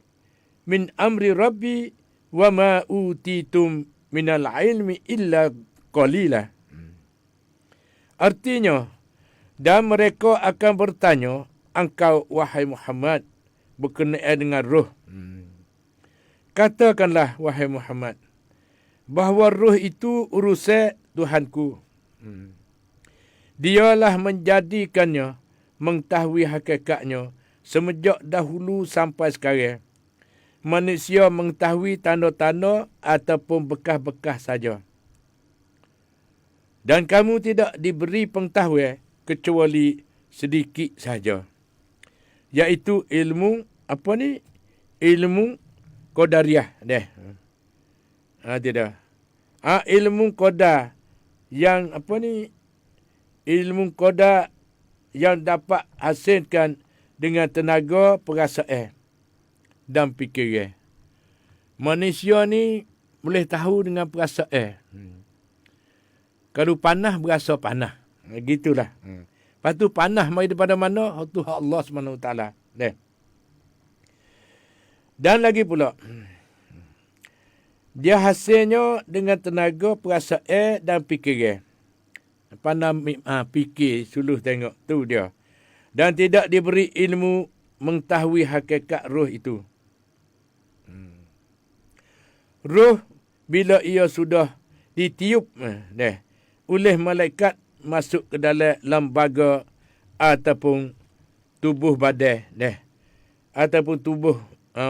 min amri rabbi wa ma utitum minal ilmi illa qalila. Artinya, dan mereka akan bertanya, engkau wahai Muhammad, berkenaan dengan ruh. Katakanlah wahai Muhammad, bahawa ruh itu urusan Tuhanku. Dialah menjadikannya, mengetahui hakikatnya, semenjak dahulu sampai sekarang. Manusia mengetahui tanda-tanda ataupun bekas-bekas saja. Dan kamu tidak diberi pengetahuan kecuali sedikit saja. Iaitu ilmu, ilmu Qadariyah. Tidak. Ilmu qadar yang ilmu qadar yang dapat hasilkan dengan tenaga perasaan dan fikiran. Manusia ni boleh tahu dengan perasaan. Kalau panah, berasa panah. Gitulah. Lepas tu panah mai daripada mana? Itu Allah SWT. Dan lagi pula, dia hasilnya dengan tenaga perasaan dan fikiran. Panah fikir, suluh tengok. Tu dia. Dan tidak diberi ilmu mengetahui hakikat roh itu. Roh bila ia sudah ditiup oleh malaikat masuk ke dalam lembaga ataupun tubuh badan ataupun tubuh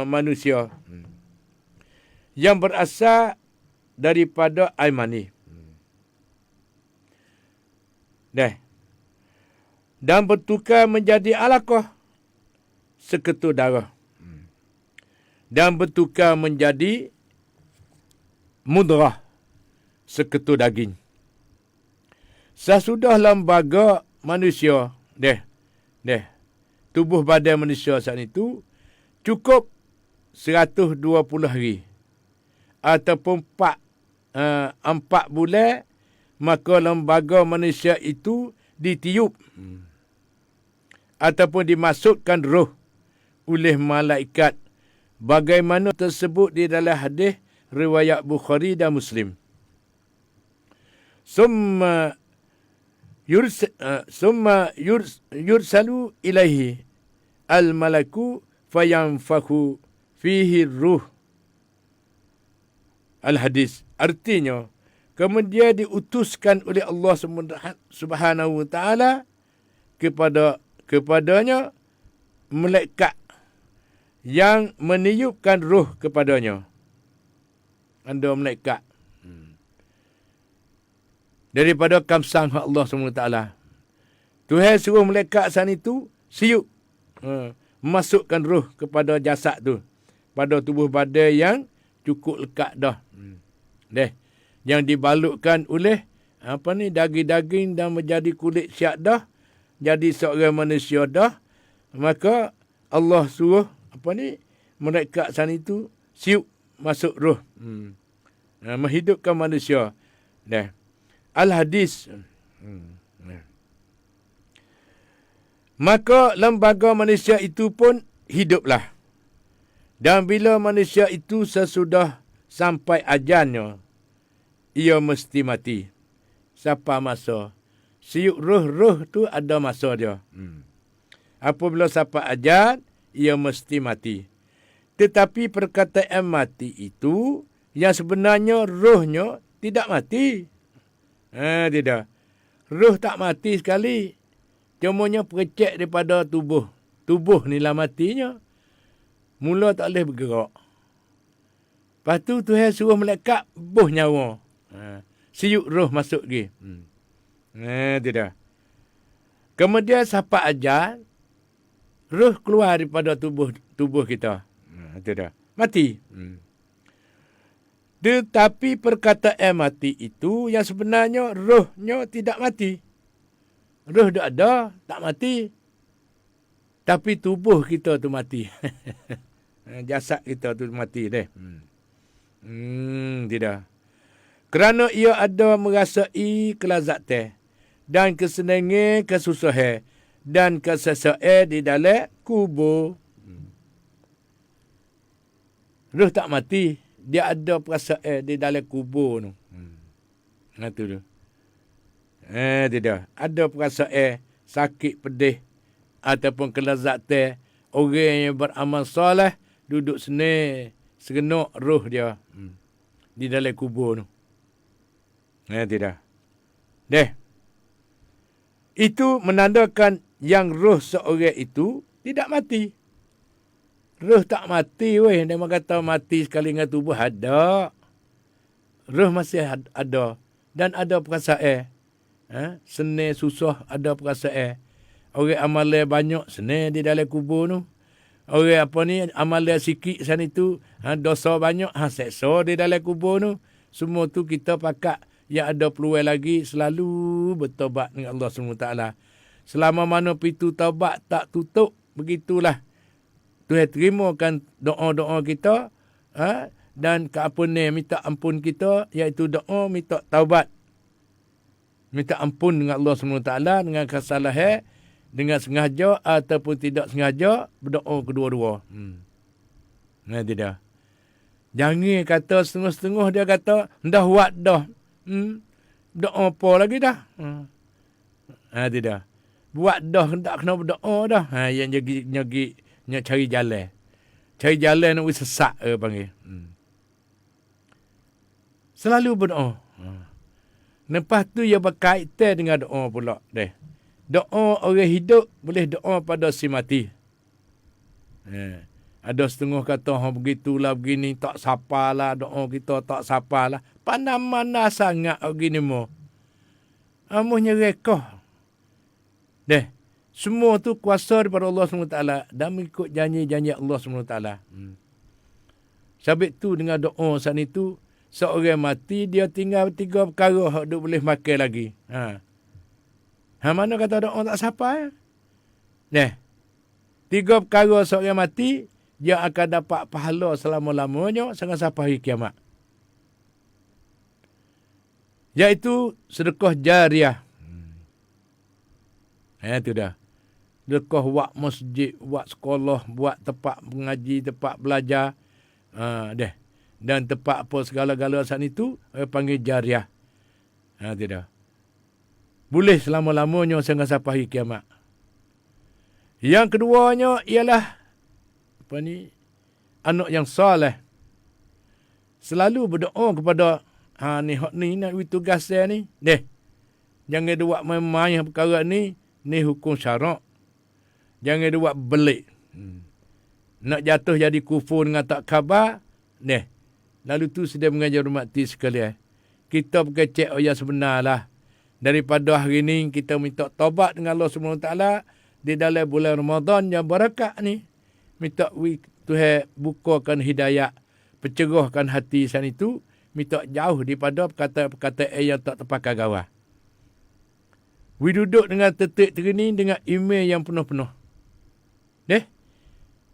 manusia yang berasal daripada air mani. Dan bertukar menjadi alaqah, seketul darah. Dan bertukar menjadi mudrah, seketul daging. Sesudah lembaga manusia, tubuh badan manusia saat itu cukup 120 hari ataupun 4 bulan, maka lembaga manusia itu ditiup ataupun dimasukkan roh oleh malaikat, bagaimana tersebut di dalam hadis riwayat Bukhari dan Muslim. Summa yursalu ilaihi al-malaku fayanfakhu fihi ruh. Al-hadis. Artinya, kemudian diutuskan oleh Allah Subhanahu Wa Taala kepadanya malaikat yang meniupkan roh kepadanya. Anda malaikat. Daripada kamsang Allah SWT. Tuhan suruh malaikat sana itu siup. Masukkan roh kepada jasad tu. Pada tubuh badan yang cukup lekat dah. Yang dibalutkan oleh daging-daging dan menjadi kulit siap dah. Jadi seorang manusia dah. Maka Allah suruh malaikat sana itu siup masuk roh. Menghidupkan manusia. Al-hadis. Maka lembaga manusia itu pun hiduplah. Dan bila manusia itu sesudah sampai ajalnya, ia mesti mati. Siapa masa? Siuk roh-roh tu ada masa dia. Apabila sampai ajal, ia mesti mati. Tetapi perkataan mati itu, yang sebenarnya rohnya tidak mati. Tidak. Roh tak mati sekali. Cumanya perecek daripada tubuh. Tubuh ni lah matinya. Mula tak boleh bergerak. Lepas tu Tuhan suruh malaikat buh nyawa. Siuk roh masuk lagi. Tidak. Kemudian sampai ajal, roh keluar daripada tubuh kita. Tidak. Mati. Tetapi perkataan mati itu yang sebenarnya rohnya tidak mati. Roh dah ada, tak mati. Tapi tubuh kita tu mati. Jasad kita tu mati deh. Tidak. Kerana ia ada merasai kelazatan dan kesenangan, kesusahan dan kesesaan di dalam kubur. Roh tak mati. Dia ada perasaan di dalam kubur tu. Itu tu. Tidak. Ada perasaan sakit, pedih ataupun kelazatan. Orang yang beramal soleh duduk sini segenok roh dia di dalam kubur tu. Tidak. Itu menandakan yang roh seorang itu tidak mati. Roh tak mati weh. Dia kata mati sekali dengan tubuh. Ada. Roh masih ada. Dan ada perasaan. Senang susah ada perasaan. Orang amalan banyak senang di dalam kubur tu. Orang apa ni amalan sikit sana itu. Dosa banyak. Seksa di dalam kubur tu. Semua tu kita pakat. Yang ada peluang lagi selalu bertobat dengan Allah SWT. Selama mana pintu taubat tak tutup. Begitulah. Tuhan terimakan doa-doa kita dan keampunan minta ampun kita iaitu doa minta taubat. Minta ampun dengan Allah SWT dengan kesalahan, dengan sengaja ataupun tidak sengaja, berdoa kedua-dua. Tidak. Jangan kata setengah-setengah dia kata, dah buat dah. Doa apa lagi dah? Tidak. Buat dah, tak kena berdoa dah. Yang nak cari jalan. Cari jalan nak sesak panggil. Selalu berdoa. Lepas tu ia berkaitan dengan doa pula. Doa orang hidup boleh doa pada si mati. Ada setengah kata begitulah begini tak sapalah doa kita tak sapalah. Pandai mana sangat begini mo. Amuhnya rekah. Semua tu kuasa daripada Allah SWT dan mengikut janji-janji Allah SWT. Sebab tu dengan doa saat itu, seorang mati dia tinggal 3 perkara yang dia boleh makan lagi. Mana kata doa tak sapa ya? 3 perkara seorang mati, dia akan dapat pahala selama-lamanya sampai hari kiamat. Iaitu sedekah jariah. Itu dah. Sedekah buat masjid, buat sekolah, buat tempat mengaji, tempat belajar. Dan tempat apa segala-gala saat itu, panggil jariah. Tidak. Boleh selama-lamanya sampai hari kiamat. Yang keduanya ialah anak yang soleh. Selalu berdoa kepada ni nak tugas saya ni. Jangan dia buat main-main perkara ni hukum syarak. Jangan dia buat belik. Nak jatuh jadi kufur dengan tak khabar. Lalu tu sudah mengajar mati sekalian. Kita pakai cek yang sebenarlah. Daripada hari ni kita minta taubat dengan Allah SWT di dalam bulan Ramadan yang barakat ni. Minta Tuhan bukakan hidayah, pencerahkan hati sana itu, minta jauh daripada perkataan-perkataan yang tak terpakai gawah. Duduk dengan tetik terini dengan email yang penuh-penuh.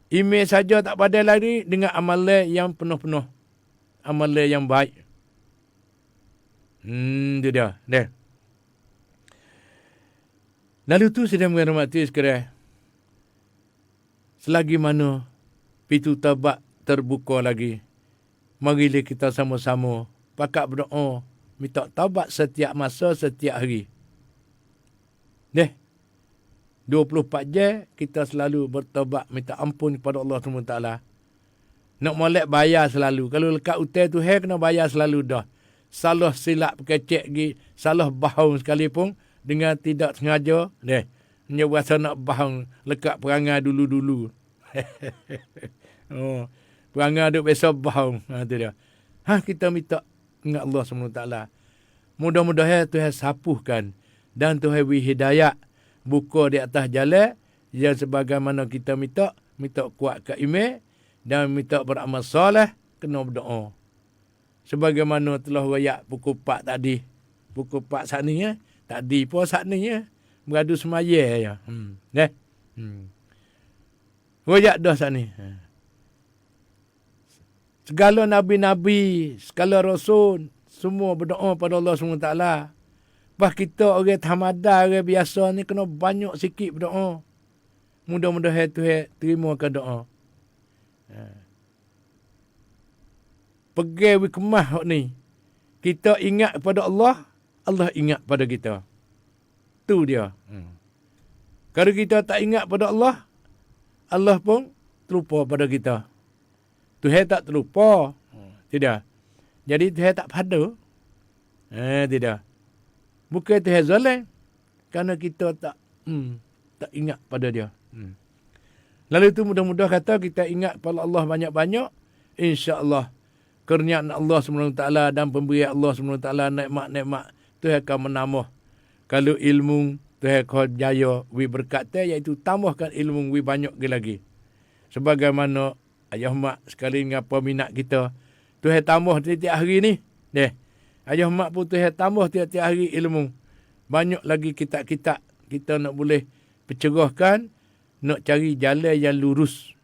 Email saja tak padai lagi dengan amalan yang penuh-penuh. Amalan yang baik. Itu dia. Lalu tu sedang menghormati sekalian. selagi mana pintu taubat terbuka lagi, marilah kita sama-sama pakat berdoa, minta taubat setiap masa, setiap hari. 24 jam kita selalu bertaubat, minta ampun kepada Allah SWT. Nak molek bayar selalu. Kalau lekat hotel tu kena bayar selalu dah. Salah silap kecek gi, salah bahang sekalipun dengan tidak sengaja, dia berasa nak bahang lekat perangai dulu-dulu. Perangai duk biasa bahang. Tu dia. Kita minta dengan Allah SWT. Mudah-mudahan Tuhan sapuhkan dan Tuhan beri hidayat, buka di atas jalan yang sebagaimana kita minta kuatkan iman dan minta beramal soleh, kena berdoa. Sebagaimana telah rakyat pukul 4 tadi. Pukul 4 saat ni tadi pun saat ni beradu semaya ya. Rakyat dah saat ni. Segala nabi-nabi, segala rasul, semua berdoa pada Allah SWT. Bah kita orang tamada, orang biasa ni kena banyak sikit berdoa. Mudah-mudahan Tuhan terimakan doa. Pegai wikmah ni. Kita ingat kepada Allah, Allah ingat pada kita. Tu dia. Kalau kita tak ingat pada Allah, Allah pun terlupa pada kita. Tuhan tak terlupa. Tidak. Jadi Tuhan tak pada. Tidak. Bukan Tuhan zalim. Kerana kita tak ingat pada dia. Lalu itu mudah-mudahan kata kita ingat pada Allah banyak-banyak. InsyaAllah. Kurniaan Allah SWT dan pemberian Allah SWT, nikmat-nikmat, Tuhan akan menambah. Kalau ilmu, Tuhan akan jaya, berkata, iaitu tambahkan ilmu, banyak lagi. Sebagaimana Ayah Mak sekali dengan peminat kita, Tuhan tambah tiap-tiap hari ni. Ayah Mak pun Tuhan tambah tiap-tiap hari ilmu. Banyak lagi kitab-kitab kita nak boleh pencerahkan, nak cari jalan yang lurus.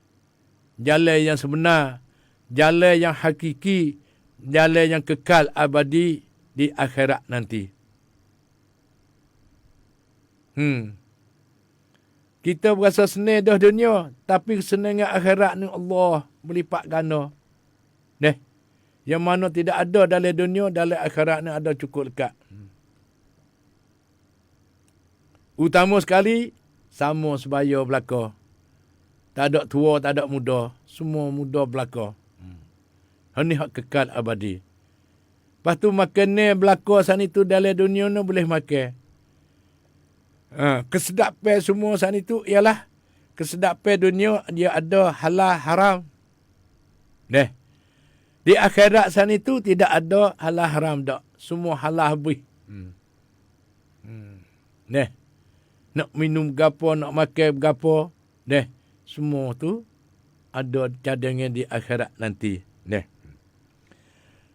Jalan yang sebenar. Jalan yang hakiki. Jalan yang kekal abadi di akhirat nanti. Kita berasa senang dah dunia, tapi kesenangan akhirat ni Allah berlipat ganda. Yang mana tidak ada dalam dunia, dalam akhirat ni ada cukup dekat. Utama sekali, sama sebaya belaka. Tak ada tua, tak ada muda. Semua muda belaka. Ini hak kekal abadi. Lepas tu makanan belaka saat itu dalam dunia ni boleh makan. Kesedapan semua saat itu ialah kesedapan dunia dia ada halal haram. Di akhirat saat itu tidak ada halal haram dak. Semua halal habis. Nak minum gapo, nak makan gapo, semua tu ada cadangan di akhirat nanti.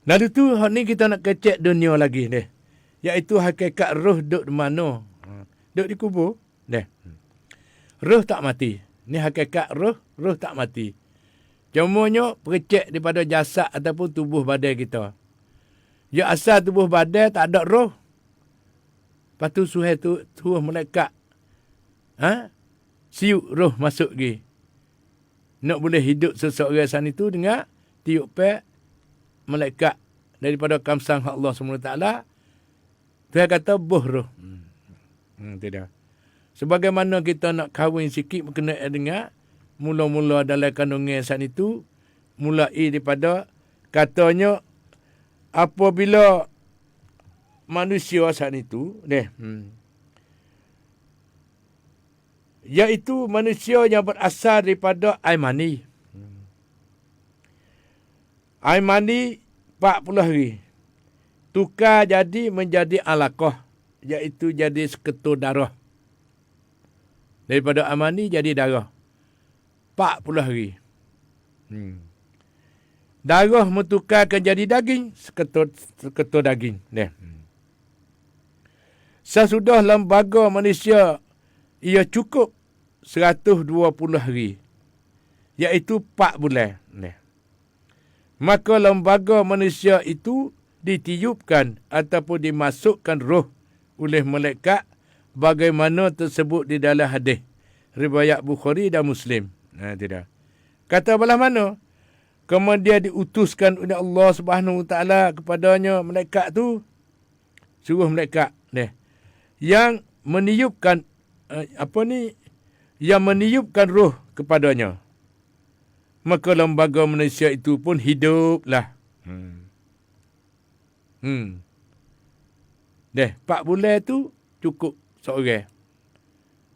Lalu tu ni kita nak kecek dunia lagi iaitu hakikat roh duk di mana? Duk di kubur. Roh tak mati. Ni hakikat roh tak mati. Cumanya percek daripada jasad ataupun tubuh badan kita. Ya asal tubuh badan tak ada roh. Lepas tu suruh malaikat. Siuk roh masuk lagi. Nak boleh hidup seseorang saat itu dengan tiup pek malaikat daripada kamsang Allah SWT. Dia kata buh roh. Tidak. Sebagaimana kita nak kahwin sikit berkenaan dengan mula-mula dalam kandungan saat itu, mulai daripada katanya apabila manusia saat itu, iaitu manusia yang berasal daripada air mani. Air mani 40 hari. Tukar jadi menjadi alaqah, iaitu jadi seketul darah. Daripada air mani jadi darah. 40 hari. Darah mentukarkan jadi daging, seketul daging. Sesudah lembaga manusia, ia cukup 120 hari. Iaitu 4 bulan. Maka lembaga manusia itu ditiupkan ataupun dimasukkan roh oleh malaikat bagaimana tersebut di dalam hadis riwayat Bukhari dan Muslim. Tidak. Kata belah mana? Kemudian diutuskan oleh Allah Subhanahu Wa Taala kepadanya malaikat tu, suruh malaikat yang meniupkan yang meniupkan roh kepadanya. Maka lembaga manusia itu pun hiduplah. 4 bulan tu cukup seorang.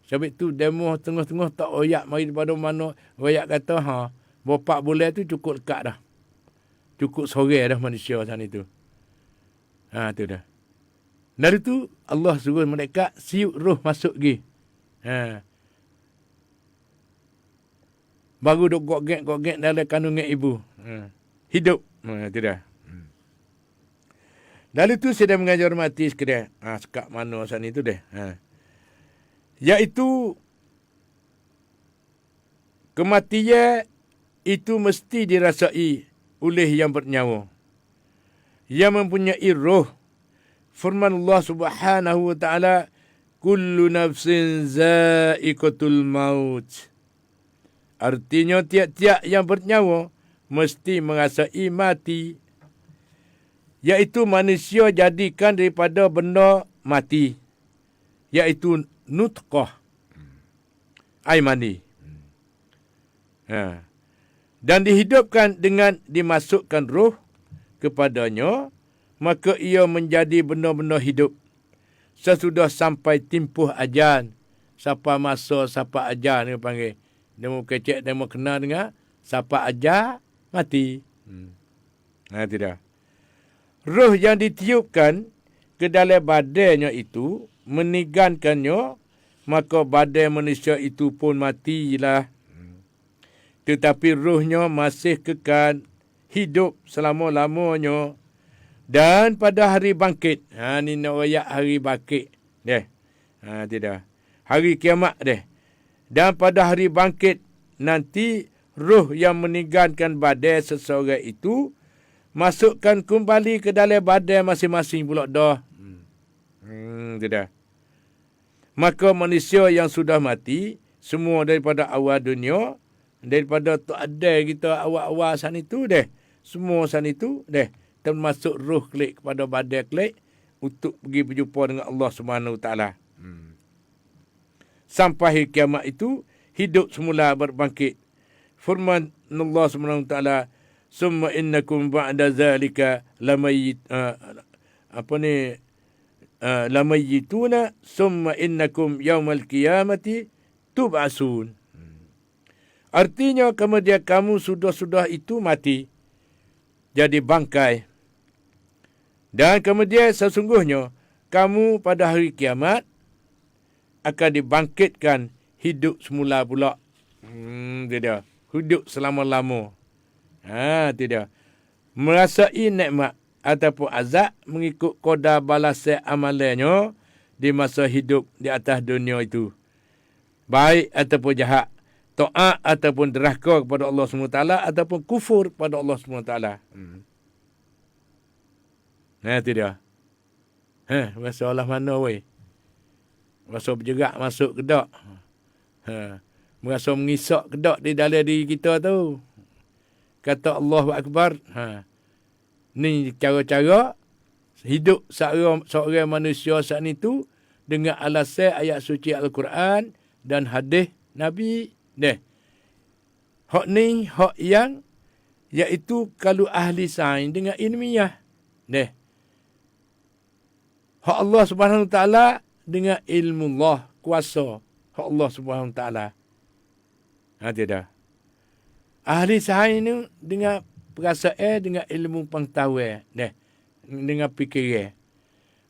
Sebab tu demo tengah-tengah tak oyak mari daripada mana. Oyak kata, bawa 4 bulan tu cukup dekat dah. Cukup seorang dah manusia sana itu. Tu dah. Dari tu Allah suruh mereka siup roh masuk pergi. Baru duk gok-gek dalam kandungan ibu. Hidup. Tu dah. Lalu tu saya dah mengajar mati sekalian. Sekak mana sana itu dah. Iaitu kematian itu mesti dirasai oleh yang bernyawa. Yang mempunyai roh. Firman Allah Subhanahu Wa Taala, kullu nafsin za'iqatul maut. Artinya tiap-tiap yang bernyawa mesti merasai mati. Iaitu manusia jadikan daripada benda mati. Iaitu nutqah. Air mani. Dan dihidupkan dengan dimasukkan roh kepadanya, maka ia menjadi benda-benda hidup. Sesudah sampai timpuh ajan. Sampai masa, sampai ajan dia panggil. Dia mau kecek, dia mau kena dengan sampai ajan, mati. Tidak. Roh yang ditiupkan ke dalam badannya itu, menigankannya, maka badan manusia itu pun matilah. Tetapi rohnya masih kekal hidup selama-lamanya. Dan pada hari bangkit. Ni nak royak hari bangkit. Tidak. Hari kiamat . Dan pada hari bangkit nanti, roh yang meninggalkan badan seseorang itu, masukkan kembali ke dalam badan masing-masing pula dah. Tidak. Maka manusia yang sudah mati, semua daripada awal dunia, daripada tu ada kita awal-awal sana itu semua sana itu termasuk roh klik kepada badan klik untuk pergi berjumpa dengan Allah Subhanahu Wa Taala. Sampai kiamat itu hidup semula berbangkit. Firman Allah Subhanahu Wa Taala, summa innakum ba'da zalika lamayituna summa innakum yaumal qiyamati tub'asun. Artinya kemudian kamu sudah itu mati, jadi bangkai. Dan kemudian sesungguhnya kamu pada hari kiamat akan dibangkitkan hidup semula pula. Tidak. Hidup selama-lama. Tidak. Merasai nikmat ataupun azab mengikut qadar balasan amalannya di masa hidup di atas dunia itu. Baik ataupun jahat. Taat ataupun derhaka kepada Allah SWT ataupun kufur pada Allah SWT. Tidak. Masalah mana weh? Rasa bergerak masuk kedak. Merasa mengisak kedak di dalam diri kita tu. Kata Allahu Akbar. Ni cara-cara hidup seorang manusia saat itu dengan alasan ayat suci Al-Quran dan hadis Nabi. Hak ni hak yang iaitu kalau ahli sains dengan ilmiah. Hak Allah Subhanahu Wa Taala dengan ilmu Allah, kuasa hak Allah Subhanahu Wa Taala. Tidak. Ahli sains ni dengan perasaan, dengan ilmu pengetahuan, dengan fikiran.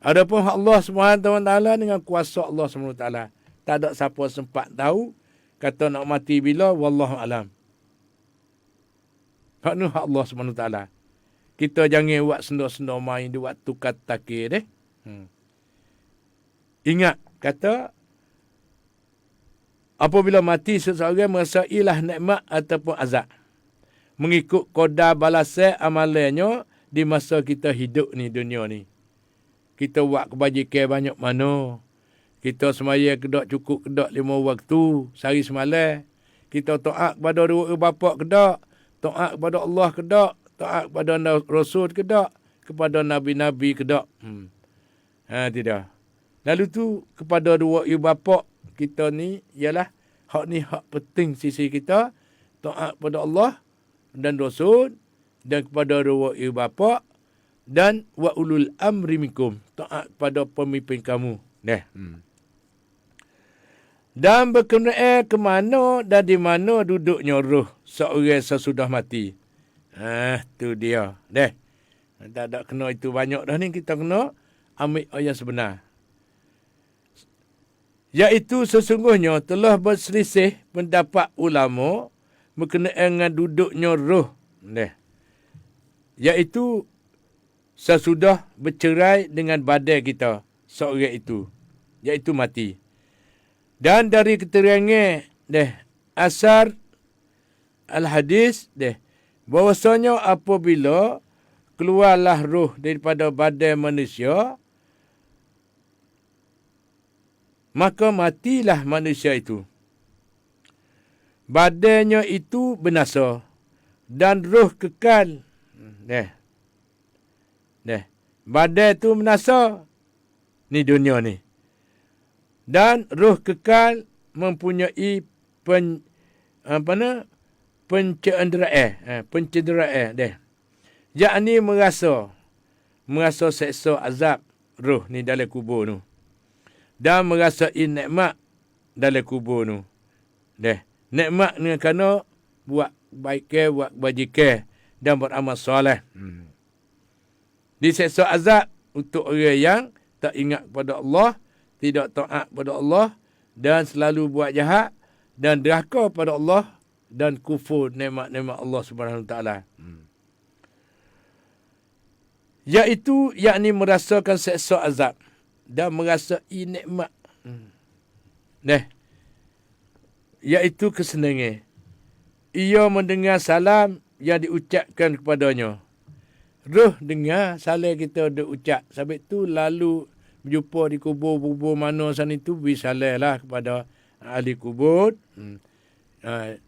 Adapun hak Allah Subhanahu Wa Taala dengan kuasa Allah Subhanahu Wa Taala. Tak ada siapa sempat tahu kata nak mati bila, wallahu alam. Hak ni hak Allah Subhanahu Wa Taala. Kita jangan buat senda-senda main di waktu kata takir . Ingat kata apabila mati seseorang merasailah nikmat ataupun azab mengikut qadar balasan amalannya di masa kita hidup ni dunia ni. Kita buat kebajikan banyak mana. Kita semaya kedak cukup kedak 5 waktu sehari semalam. Kita taat kepada dua bapa ke tak? Taat kepada Allah ke tak? Taat kepada Rasul ke tak? Kepada Nabi-Nabi ke tak? Tidak. Lalu tu kepada dua ibu bapa kita ni ialah hak ni hak penting sisi kita. Taat kepada Allah dan Rasul dan kepada dua ibu bapa dan wa ulul amri minkum. Taat kepada pemimpin kamu. Dan berkenaan ke mana dan di mana duduknya roh seorang sesudah mati. Tu dia. Tak ada kena itu banyak dah ni. Kita kena ambil ayat sebenar. Iaitu sesungguhnya telah berselisih pendapat ulama berkenaan dengan duduknya roh. Iaitu sesudah bercerai dengan badan kita. Seorang itu. Iaitu mati. Dan dari keterangan asar al-hadis bahwasanya apabila keluarlah roh daripada badan manusia, maka matilah manusia itu. Badannya itu binasa dan roh kekal. Badan itu binasa. Ni dunia ni. Dan roh kekal mempunyai pencederaan. Yakni merasa seksa azab roh ni dalam kubur tu. Dan merasai nikmat dalam kubur tu. Nikmat ni kerana buat baik, buat bajikan dan beramal soleh. Diseksa azab untuk orang yang tak ingat kepada Allah, tidak taat kepada Allah dan selalu buat jahat dan derhaka pada Allah dan kufur nikmat-nikmat Allah Subhanahu Wa Taala. Iaitu yakni merasakan seksa azab dan merasai nikmat. Iaitu kesenangan. Ia mendengar salam yang diucapkan kepadanya. Roh dengar salam kita diucap. Sebab tu lalu berjumpa di kubur-kubur mana sana itu, bersalam lah kepada ahli kubur.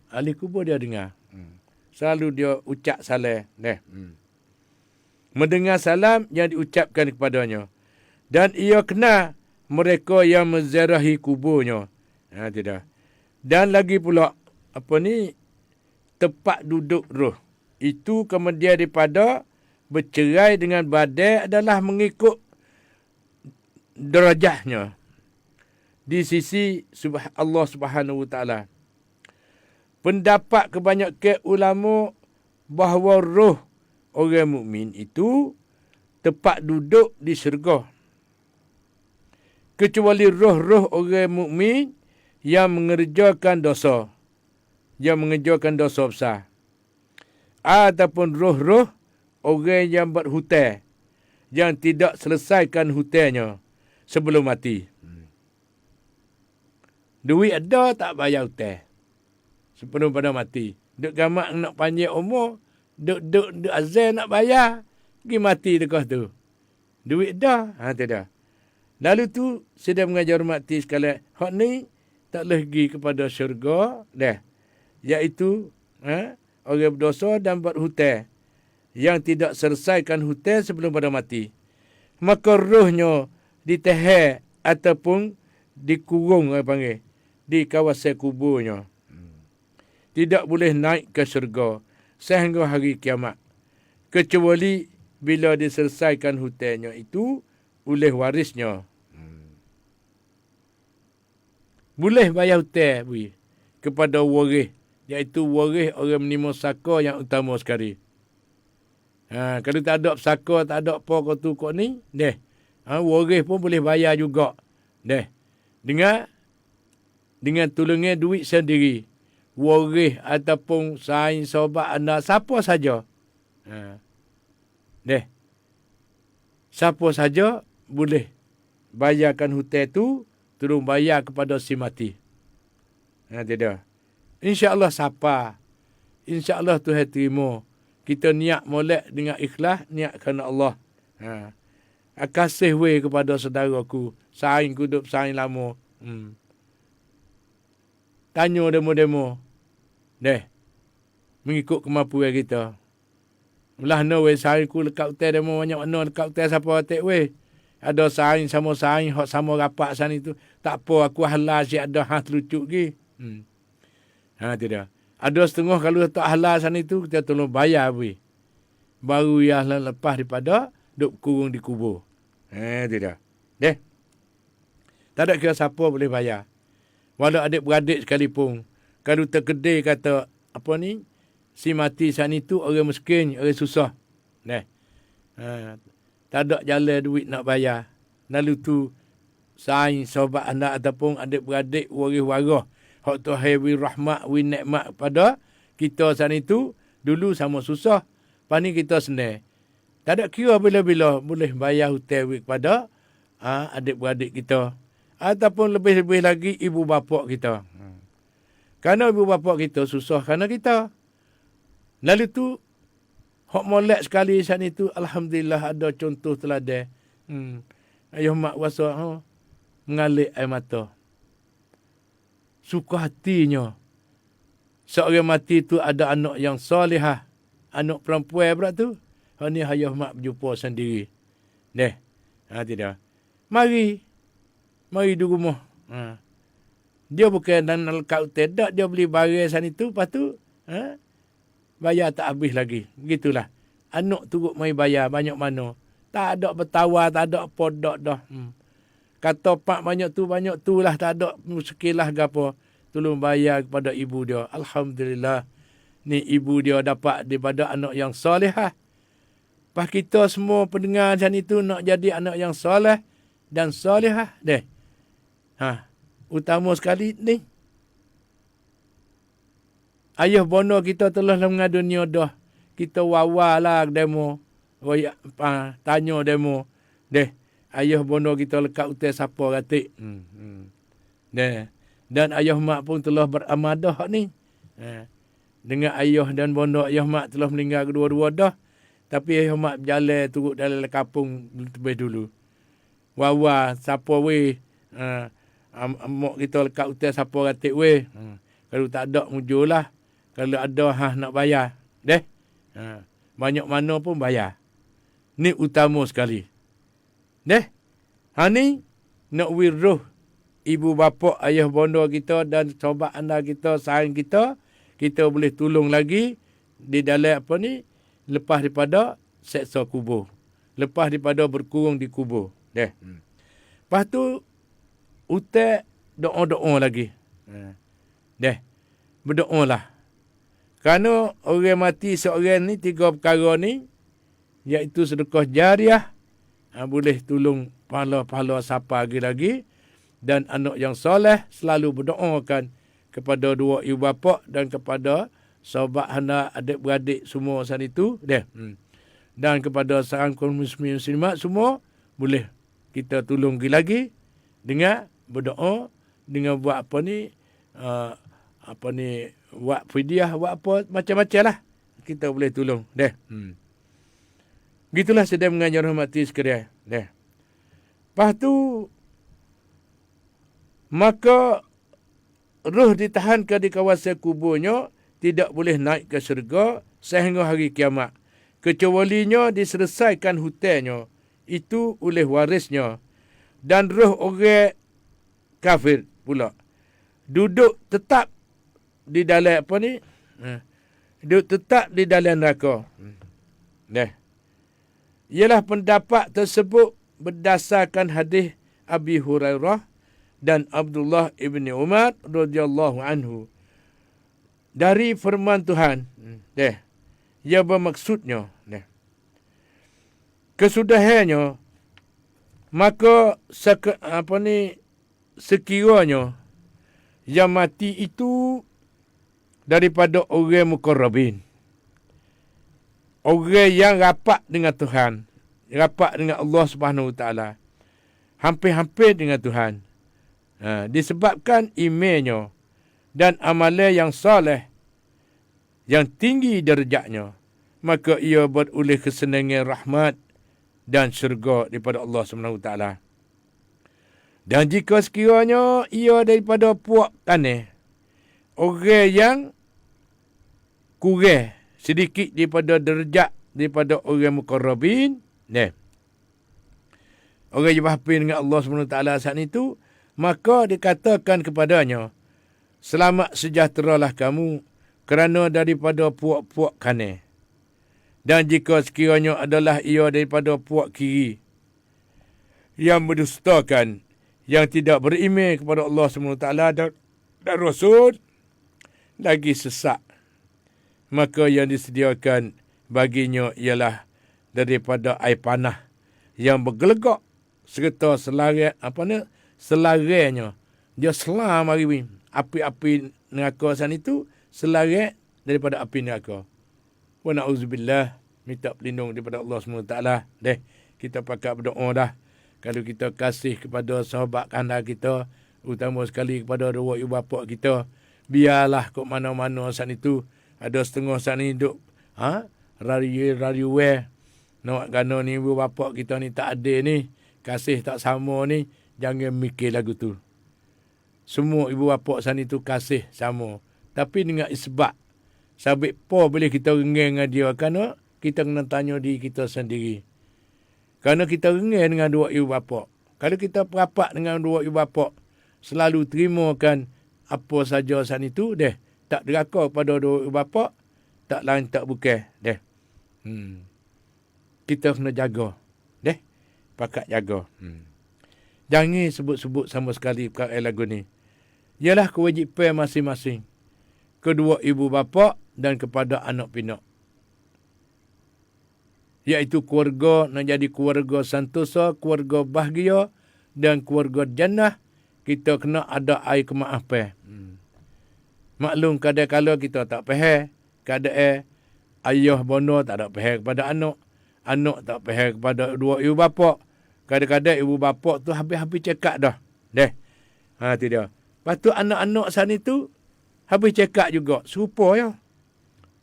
Ahli kubur dia dengar. Selalu dia ucap salam. Mendengar salam yang diucapkan kepadanya. Dan ia kenal mereka yang menziarahi kuburnya. Tidak. Dan lagi pula, tempat duduk roh. Itu kemudian daripada bercerai dengan badan adalah mengikut derajahnya di sisi Allah Subhanahu Wa Taala. Pendapat kebanyakan ulama bahawa roh orang mukmin itu tempat duduk di syurga. Kecuali roh-roh orang mukmin yang mengerjakan dosa. Yang mengerjakan dosa besar. Ataupun roh-roh orang yang berhutang. Yang tidak selesaikan hutangnya sebelum mati. Duit ada tak bayar hutang. Sebelum pada mati. Duk gamak nak panjang umur. Duk azan nak bayar. Pergi mati dekat tu. Duit dah. Tidak. Lalu tu, sedang mengajar mati sekalian. Hak ni tak lagi kepada syurga. Iaitu orang berdosa dan berhutang. Yang tidak selesaikan hutang sebelum pada mati. Maka rohnya ditahan ataupun dikurung, panggil, di kawasan kuburnya. Tidak boleh naik ke syurga sehingga hari kiamat. Kecuali bila diselesaikan hutangnya itu oleh warisnya. Boleh bayar hutang kepada waris. Iaitu waris orang menerima saka yang utama sekali. Kalau tak ada saka, tak ada apa kau tu kau ni, waris pun boleh bayar juga. Dengan tolongan duit sendiri. Waris ataupun sain, sobat, anak, siapa saja. Siapa saja boleh bayarkan hutang tu, turun bayar kepada si mati. Tidak. InsyaAllah siapa. InsyaAllah Tuhan terima. Kita niat molek dengan ikhlas, niat kerana Allah. Kasih weh kepada saudaraku. Saing kudup, saing lama. Tanya demo-demo. Mengikut kemampuan kita. Belah no we saing ku lekat hotel demo banyak mana lekat hotel siapa atik we. Ada saing sama saing hok sama rapat sana itu. Tak apa aku halal si ada hang terlucuk gi. Tidak. Ada setengah kalau tak halal sana itu kita tolong bayar we. Baru yang lepas daripada duk kurung di kubur. Tidak. Tak ada kira siapa boleh bayar. Walau adik-beradik sekalipun. Kalau terkedai kata apa ni? Si mati sana itu orang miskin, orang susah. Tak ada jalan duit nak bayar. Lalu tu saing sahabat anak ataupun adik-beradik waris-waris hak Tuhan wi rahmat wi nikmat pada kita sana itu dulu sama susah. Lepas ni kita senang. Tak ada kira bila-bila boleh bayar hutang wi kepada adik-beradik kita. Ataupun lebih-lebih lagi ibu bapa kita. Kerana ibu bapa kita susah kerana kita. Lalu tu, hok molek sekali saat itu, alhamdulillah ada contoh teladan. Ayah mak wasa mengalir air mata. Suka hatinya. Seorang mati tu ada anak yang salihah. Anak perempuan berat tu. Ni ayah mak berjumpa sendiri. Tidak. Mari di rumah. Dia bukan dan lekat hotel. Tak, dia beli barang sana itu. Lepas tu, bayar tak habis lagi. Begitulah. Anak turut mai bayar banyak mana. Tak ada bertawar, tak ada podok dah. Kata pak banyak tu lah. Tak ada sekilah ke apa. Tolong bayar kepada ibu dia. Alhamdulillah. Ni ibu dia dapat daripada anak yang solehah. Pas kita semua pendengar macam itu nak jadi anak yang soleh dan solehah. Utama sekali ni. Ayah bono kita telah mengadu dunia dah. Kita wawalah demo. Tanya demo. Ayah bono kita lekat hotel siapa katik. Dan ayah mak pun telah beramadah ni. Dengan ayah dan bono ayah mak telah meninggal kedua-dua dah. Tapi ayah mak berjalan turut dalam kampung lebih dulu. Wawa siapa weh. Mak kita lekat hotel siapa katik weh. Kalau tak ada mujulah. Kalau ada nak bayar. Banyak mana pun bayar. Ni utama sekali. Ni nak wirruh ibu bapa, ayah bonda kita dan sahabat anda kita, sayang kita. Kita boleh tolong lagi di dalam apa ni. Lepas daripada seksa kubur. Lepas daripada berkurung di kubur. Lepas tu, utak doa-doa lagi. Berdoa lah. Kerana orang mati seorang ni, 3 perkara ni, iaitu sedekah jariah, boleh tolong pahala-pahala siapa lagi. Dan anak yang soleh selalu berdoakan kepada dua ibu bapa dan kepada sahabat anak, adik-beradik semua saat itu. Dan kepada seorang kaum muslimin muslimat semua, boleh kita tolong lagi dengan berdoa, dengan buat apa ni, buat fidyah, buat apa, macam-macam lah. Kita boleh tolong. Begitulah sedang mengajar hormati sekalian. Lepas tu, maka roh ditahankan di kawasan kuburnya, tidak boleh naik ke syurga sehingga hari kiamat. Kecualinya diselesaikan hutangnya, itu oleh warisnya. Dan roh orang kafir pula duduk tetap di dalam apa ni? Duduk tetap di dalam neraka. Ialah pendapat tersebut berdasarkan hadis Abi Hurairah dan Abdullah ibni Umar radhiyallahu anhu. Dari firman Tuhan. Ia bermaksudnya. Kesudahannya, maka sekiranya yang mati itu daripada orang muqarrabin, orang yang rapat dengan Tuhan, rapat dengan Allah Subhanahu Wa Taala, hampir-hampir dengan Tuhan, disebabkan imannya dan amalan yang soleh yang tinggi derajatnya, maka ia beroleh kesenangan rahmat dan syurga daripada Allah Subhanahu Wa Taala. Dan jika sekiranya ia daripada puak tanah, orang yang kurang sedikit daripada derajat daripada orang muqarrabin. Orang yang berhafin dengan Allah SWT saat itu, maka dikatakan kepadanya, selamat sejahteralah kamu kerana daripada puak-puak kanan. Dan jika sekiranya adalah ia daripada puak kiri yang mendustakan, yang tidak beriman kepada Allah SWT dan Rasul, lagi sesat, maka yang disediakan baginya ialah daripada air panah yang bergelegak serta selaranya. Dia selam hari ni. Api-api neraka sana itu selarat daripada api neraka. Wa na'udzubillah, minta pelindung daripada Allah SWT. Kita pakat berdoa dah. Kalau kita kasih kepada sahabat kandang kita, utama sekali kepada dua ibu bapa kita, biarlah kok mana-mana saat itu, ada setengah saat ni duduk radio nak gana ni ibu bapa kita ni tak ada ni, kasih tak sama ni, jangan mikir lagu tu. Semua ibu bapa saat itu kasih sama, tapi dengan isbat. Sabit po boleh kita rengeng dengan dia, kerana kita kena tanya diri kita sendiri. Kerana kita rengeng dengan dua ibu bapa. Kalau kita perapat dengan dua ibu bapa, selalu terimakan apa saja saat itu, tak deraka pada dua ibu bapa, tak lain tak bukan, kita kena jaga, pakat jaga. Jangan sebut-sebut sama sekali perkara lagu ni. Ialah kewajipan masing-masing, kedua ibu bapa dan kepada anak pinak. Iaitu keluarga nak jadi keluarga santosa, keluarga bahagia dan keluarga jannah, kita kena ada air kemaafan. Maklum kadang-kadang kita tak faham keadaan ayah bono tak ada faham kepada anak, anak tak faham kepada dua ibu bapa. Kadang-kadang ibu bapa tu habis-habis cakap dah. Tu dia. Lepas tu anak-anak sana tu habis cakap juga, serupa ya.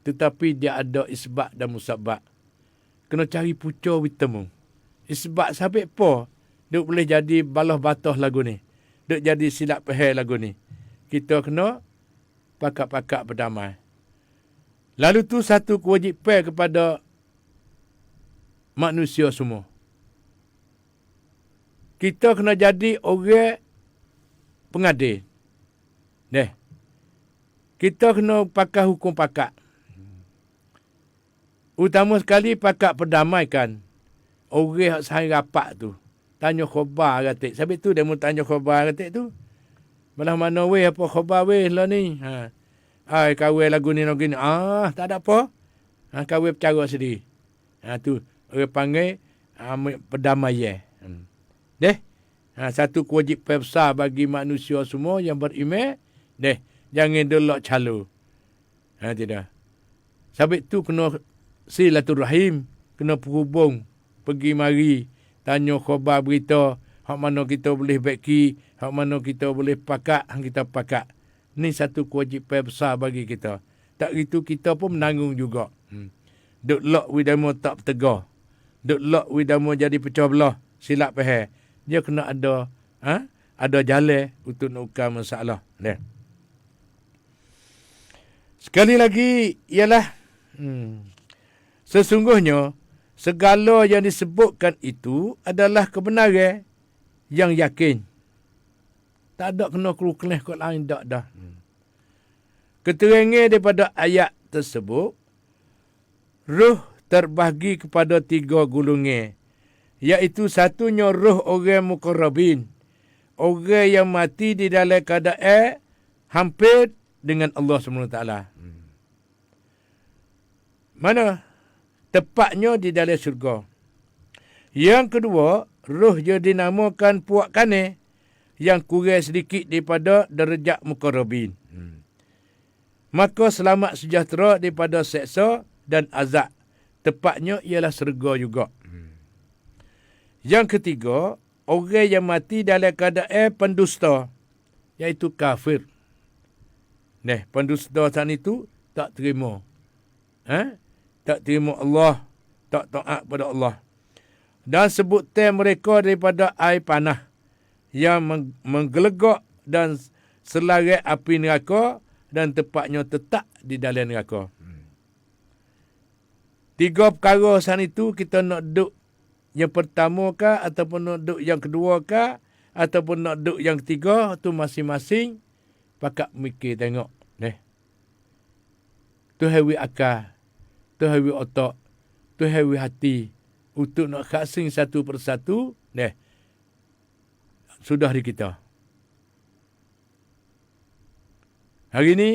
Tetapi dia ada isbat dan musabbat. Kena cari pucuk bertemu. Isbat sampai apa? Dia boleh jadi balah batah lagu ni. Dia jadi silap faham lagu ni. Kita kena pakat-pakat berdamai. Lalu tu satu kewajipan kepada manusia semua. Kita kena jadi orang pengadil. Kita kena pakai hukum pakat. Utama sekali pakat perdamaikan orang yang sehari rapat tu. Tanya khabar katik. Sebab tu dia mau tanya khabar katik tu. Malah mana weh apa khabar weh lah ni. Ai kawin lagu ni. Tak ada apa. Kawin bercara sendiri. Tu orang panggil perdamaian. Satu kewajipan besar bagi manusia semua yang beriman. Jangan delok calo. Tidak. Sebab tu kena silaturahim, kena berhubung, pergi mari, tanya khabar berita, hak mana kita boleh baiki, hak mana kita boleh pakat, kita pakat. Ni satu kewajipan besar bagi kita. Tak itu kita pun menanggung juga. Duk lok widama tak bertegar. Duk lok widama jadi pecah belah, silap faham. Dia kena ada jalan untuk nak ukar masalah. Sekali lagi ialah sesungguhnya segala yang disebutkan itu adalah kebenaran yang yakin. Tak ada kena keluh-keleh kot lain, tak dah. Keterangan daripada ayat tersebut, roh terbahagi kepada 3 golongan, iaitu satunya roh orang muqarrabin, orang yang mati di dalam keadaan hampir dengan Allah SWT. Mana? Tepatnya di dalam syurga. Yang kedua, roh yang dinamakan puak kanan, yang kurang sedikit daripada darjat muqarrabin. Maka selamat sejahtera daripada seksa dan azab. Tepatnya ialah syurga juga. Yang ketiga, orang yang mati dalam keadaan pendusta, iaitu kafir. Pendusta saat itu tak terima. Tak terima Allah, tak taat pada Allah. Dan sebutan mereka daripada air panah yang menggelegak dan selarat api neraka dan tepatnya tetap di dalam neraka. Tiga perkara sana itu kita nak duduk yang pertama kah ataupun nak duduk yang kedua kah ataupun nak duduk yang ketiga tu masing-masing pakak mikir tengok. Tu hewi akal, tu hewi otak, tu hewi hati untuk nak khasing satu persatu. Sudah di kita. Hari ni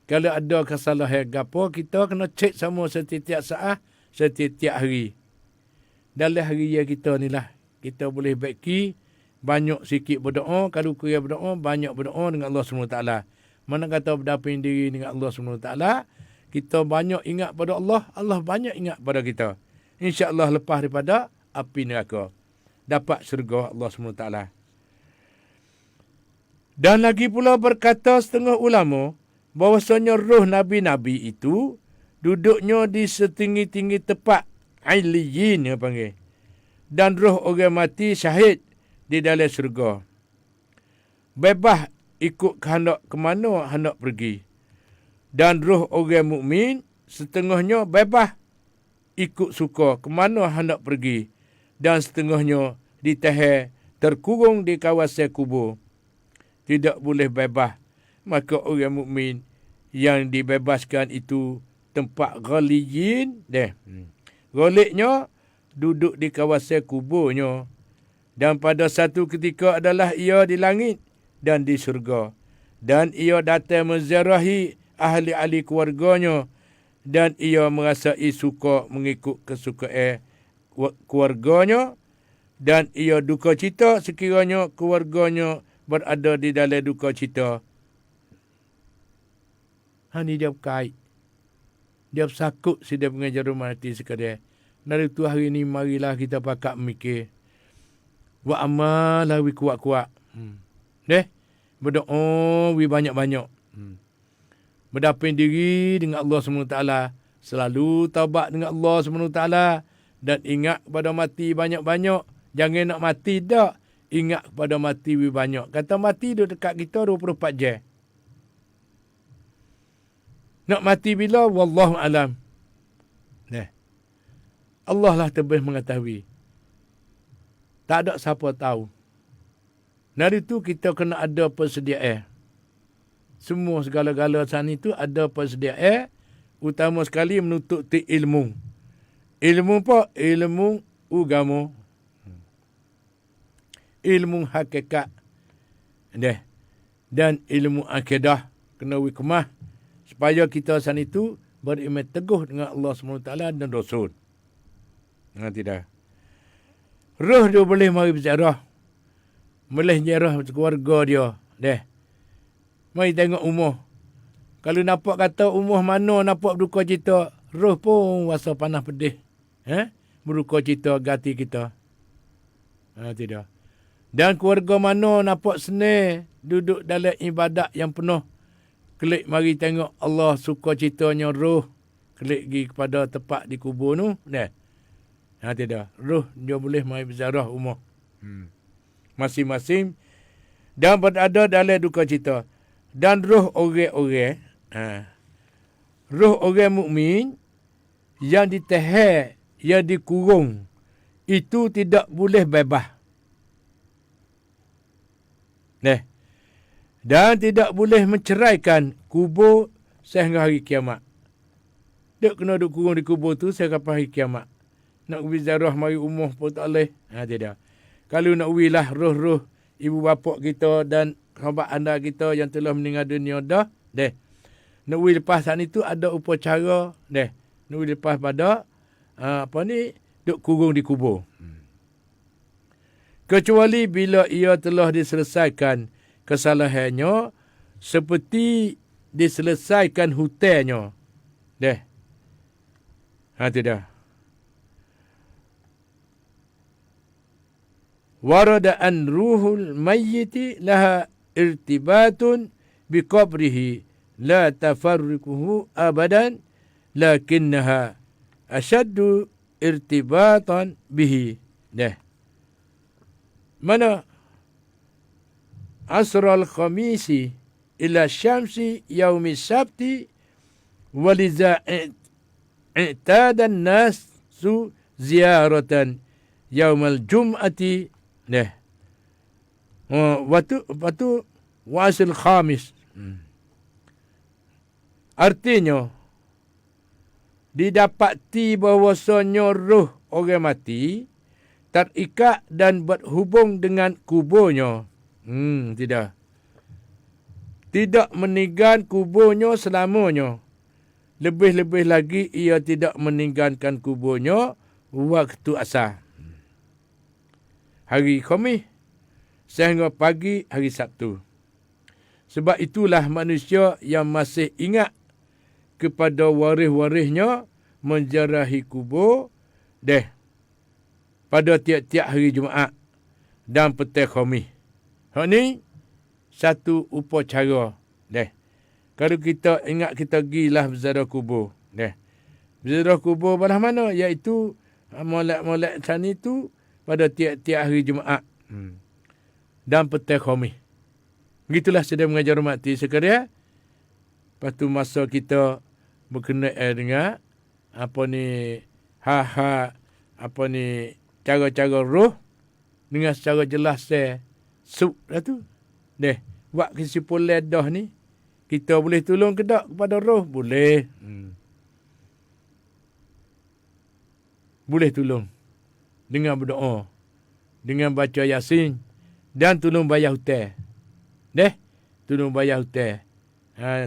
kalau ada kesalahan gapo, kita kena cek sama setiap saat, setiap hari. Dalam hari ya kita ni lah, kita boleh baiki, banyak sikit berdoa, kalau kira berdoa, banyak berdoa dengan Allah SWT. Mana kata berdaping diri dengan Allah SWT, kita banyak ingat pada Allah, Allah banyak ingat pada kita. InsyaAllah lepas daripada api neraka. Dapat syurga Allah SWT. Dan lagi pula berkata setengah ulama, bahwasanya roh Nabi-Nabi itu duduknya di setinggi-tinggi tempat Ailiyin yang panggil. Dan roh orang mati syahid di dalam syurga. Bebas ikut kehendak ke mana hendak pergi. Dan roh orang mukmin setengahnya bebas ikut suka ke mana hendak pergi. Dan setengahnya ditahan terkurung di kawasan kubur. Tidak boleh bebas. Maka orang mukmin yang dibebaskan itu tempat ghaliyin. Ghaliknya duduk di kawasan kuburnya. Dan pada satu ketika adalah ia di langit dan di syurga. Dan ia datang menziarahi ahli-ahli keluarganya. Dan ia merasai suka mengikut kesukaan keluarganya. Dan ia duka cita sekiranya keluarganya berada di dalam duka cita. Ini dia berkait. Dia bersakut si dia pengajar rumah hati sekadar. Dari tu hari ni marilah kita pakak mikir. Wa amal lah wi kuat-kuat. Berdoa wi banyak-banyak. Berdapin diri dengan Allah SWT. Selalu taubat dengan Allah SWT. Dan ingat pada mati banyak-banyak. Jangan nak mati tak. Ingat pada mati wi banyak. Kata mati duduk dekat kita 24 jam. Nak mati bila? Wallahu alam. Allah lah lebih mengetahui. Tak ada siapa tahu. Dari itu kita kena ada persediaan. Semua segala-gala sana itu ada persediaan. Utama sekali menuntut ilmu. Ilmu apa? Ilmu agama. Ilmu hakikat. Dan ilmu akidah. Kena wikmah. Supaya kita sana itu beriman teguh dengan Allah SWT dan Rasul. Tidak. Roh dia boleh mari berziarah. Boleh ziarah keluarga dia. Mari tengok umur. Kalau nampak kata umur mana nampak berduka cita, roh pun rasa panas pedih. Berduka cita hati kita. Tidak. Dan keluarga mana nampak senang duduk dalam ibadat yang penuh. Klik mari tengok Allah suka citanya roh. Klik pergi kepada tempat di kubur tu. Tidak. Roh dia boleh mari berziarah umur. Masing-masing. Dan berada dalam duka cita. Dan roh orang-orang. Roh orang mukmin yang ditahan, yang dikurung. Itu tidak boleh bebas. Dan tidak boleh menceraikan kubur sehingga hari kiamat. Duk kena duk kurung di kubur tu sehingga hari kiamat. Nak berziarah mari umur pun tak boleh. Tidak. Kalau nak wilah roh-roh ibu bapa kita dan sahabat anda kita yang telah meninggal dunia dah. Nak wih lepas saat itu ada upacara. Nak wih lepas pada duk kurung di kubur. Kecuali bila ia telah diselesaikan kesalahannya seperti diselesaikan hutangnya. Tidak. Warada an ruhul mayyiti laha irtibatun biqabrihi la tafarriquhu abadan lakinnaha ashaddu irtibatan bihi. Mana asral khamisi ila syamsi yaumi sabti waliza i'tadan nas su ziyaratan yaumal jum'ati waktu wasil khamis. Artinya didapati bahawasanya roh orang mati terikat dan berhubung dengan kuburnya. Tidak meninggalkan kuburnya selamanya. Lebih-lebih lagi ia tidak meninggalkan kuburnya waktu asar. Hari Khamis sehingga pagi hari Sabtu. Sebab itulah manusia yang masih ingat kepada waris-warisnya menziarahi kubur pada tiap-tiap hari Jumaat dan petang Khamis. Hak ni satu upacara. Kalau kita ingat kita pergilah berziarah kubur. Berziarah kubur pada mana? Iaitu molek-molek sana itu pada tiap-tiap hari Jumaat. Dan petang Khamis. Begitulah sedang mengajar mati sekalian. Lepas tu masa kita berkenaan dengan cara-cara roh dengan secara jelas sub dah tu. Buat kesimpulan dah ni. Kita boleh tolong ke tak kepada roh? Boleh. Boleh tolong. Dengan berdoa. Dengan baca Yasin. Dan tolong bayar hutang. Tolong bayar hutang.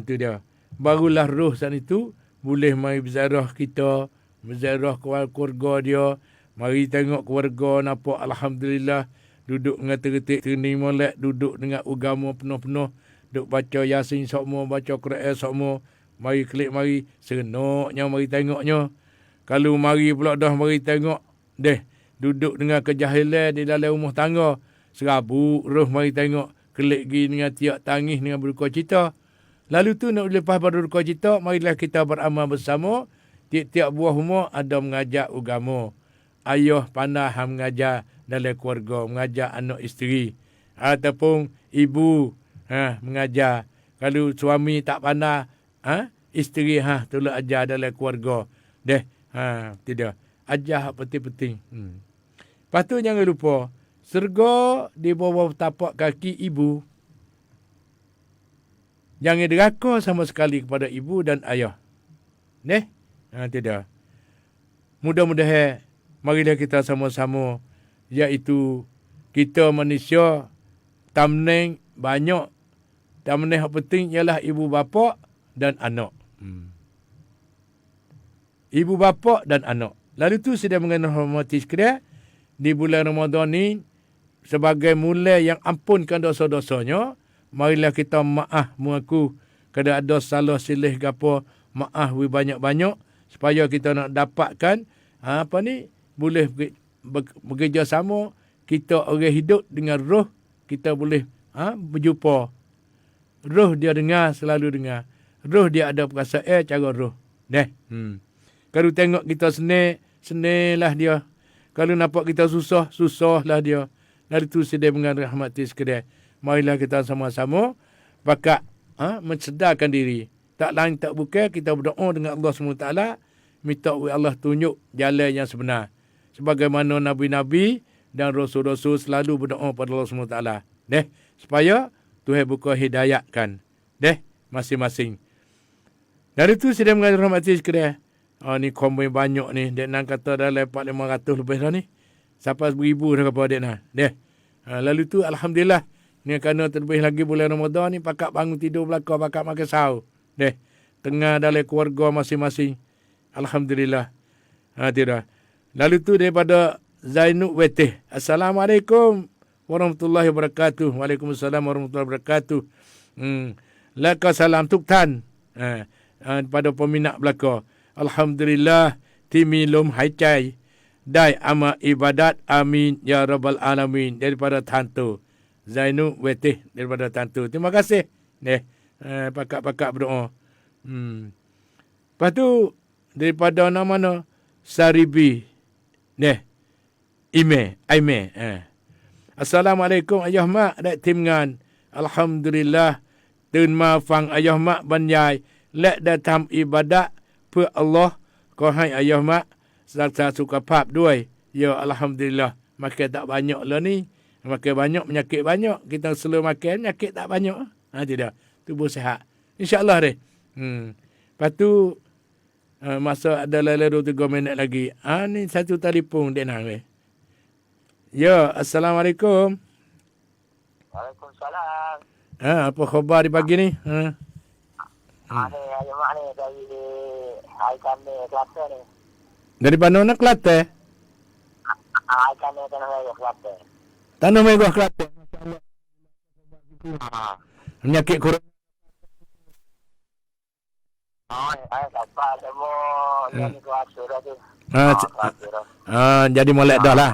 Itu dia. Barulah roh sana itu boleh mari berziarah kita. Berziarah keluarga dia. Mari tengok keluarga. Nampak Alhamdulillah. Duduk dengan tergetik terni molek. Duduk dengan agama penuh-penuh. Duk baca Yasin semua, baca Quran semua. Mari klik mari. Serenoknya mari tengoknya. Kalau mari pula dah mari tengok. Duduk dengan kejahilan di dalam rumah tangga. Serabut roh mari tengok. Klik pergi dengan tiap tangis dengan berduka cita. Lalu tu nak lepas berduka cita. Marilah kita beramal bersama. Tiap-tiap buah rumah ada mengajak agama. Ayah pandai mengajar dalam keluarga. Mengajar anak isteri. Ataupun ibu mengajar. Kalau suami tak pandai, isteri tolong ajar dalam keluarga. Tidak. Ajar penting-penting. Lepas tu jangan lupa, syurga di bawah tapak kaki ibu. Jangan deraka sama sekali kepada ibu dan ayah. Tidak. Mudah-mudahan, marilah kita sama-sama, iaitu kita manusia, tamneng banyak. Tamneng yang penting ialah ibu bapa dan anak. Ibu bapa dan anak. Lalu tu sedang menghormati sekalian, di bulan Ramadan ni, sebagai mula yang ampunkan dosa-dosanya, marilah kita maaf mengaku kada ada salah silih gapo, maaf banyak-banyak supaya kita nak dapatkan boleh bekerjasama kita orang hidup dengan roh, kita boleh berjumpa. Roh dia dengar, selalu dengar. Roh dia ada perasaan cara roh. Kalau tengok kita senang lah dia. Kalau nampak kita susah, susahlah dia. Lalu tu sedang menghormati sekalian. Marilah kita sama-sama pakat mensedarkan diri. Tak lain tak bukan kita berdoa dengan Allah SWT. Minta Allah tunjuk jalan yang sebenar. Sebagaimana Nabi-Nabi dan Rasul-Rasul selalu berdoa pada Allah SWT. Supaya Tuhan buka hidayatkan. Masing-masing. Dari itu sedang menghormati sekalian. Ni kompoin banyak ni. Dek nak kata dalam 400-500 lebih dah ni. Sampai 1,000 dah kepada dek nak. Lalu tu Alhamdulillah. Ni kerana terlebih lagi bulan Ramadan ni. Pakat bangun tidur belakang. Pakat makan sahur. Tengah dalam keluarga masing-masing. Alhamdulillah. Tidak. Lalu tu daripada Zainul Wetih. Assalamualaikum warahmatullahi wabarakatuh. Waalaikumsalam warahmatullahi wabarakatuh. Laka salam tuktan. Pada peminat belakang. Alhamdulillah. Timi lum haicai. Dai ama ibadat. Amin. Ya Rabbal Alamin. Daripada Tantu. Zainul Wetih. Daripada Tantu. Terima kasih. Pakat-pakat berdoa. Lepas tu. Daripada mana? Saribi. Aime. Assalamualaikum ayah mak dak timngan. Alhamdulillah tun ma fang ayah mak banyai lek datang ibadat pu Allah Kau hai ayah mak serta suka papด้วย Ya alhamdulillah. Makan tak banyak lah ni. Makan banyak penyakit banyak. Kita selalu makan penyakit tak banyak. Tidak. Tubuh sihat. InsyaAllah deh. Lepas tu masa ada lele 2-3 minit lagi. Ni satu telefon dia nak. Ya, Assalamualaikum. Waalaikumsalam. Apa khabar di pagi ni? Ni ayah mak ni dari Aikan ni Kelantan ni. Dari mana nak Kelantan? Aikan ni Tanah Merah Kelantan. Tanah Merah Kelantan. Penyakit corona. Ayah dapat demo ni kuasa dah tu. Jadi molek dah lah.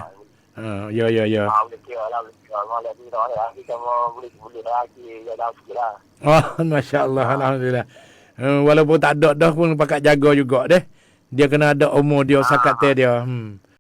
Ya. Boleh kira lah. Boleh kira lah. Kita mau boleh lagi. Ya dah sikit lah. Masya Allah. Alhamdulillah. Walaupun tak ada dah pun pakat jaga juga deh. Dia kena ada umur dia sakat dia.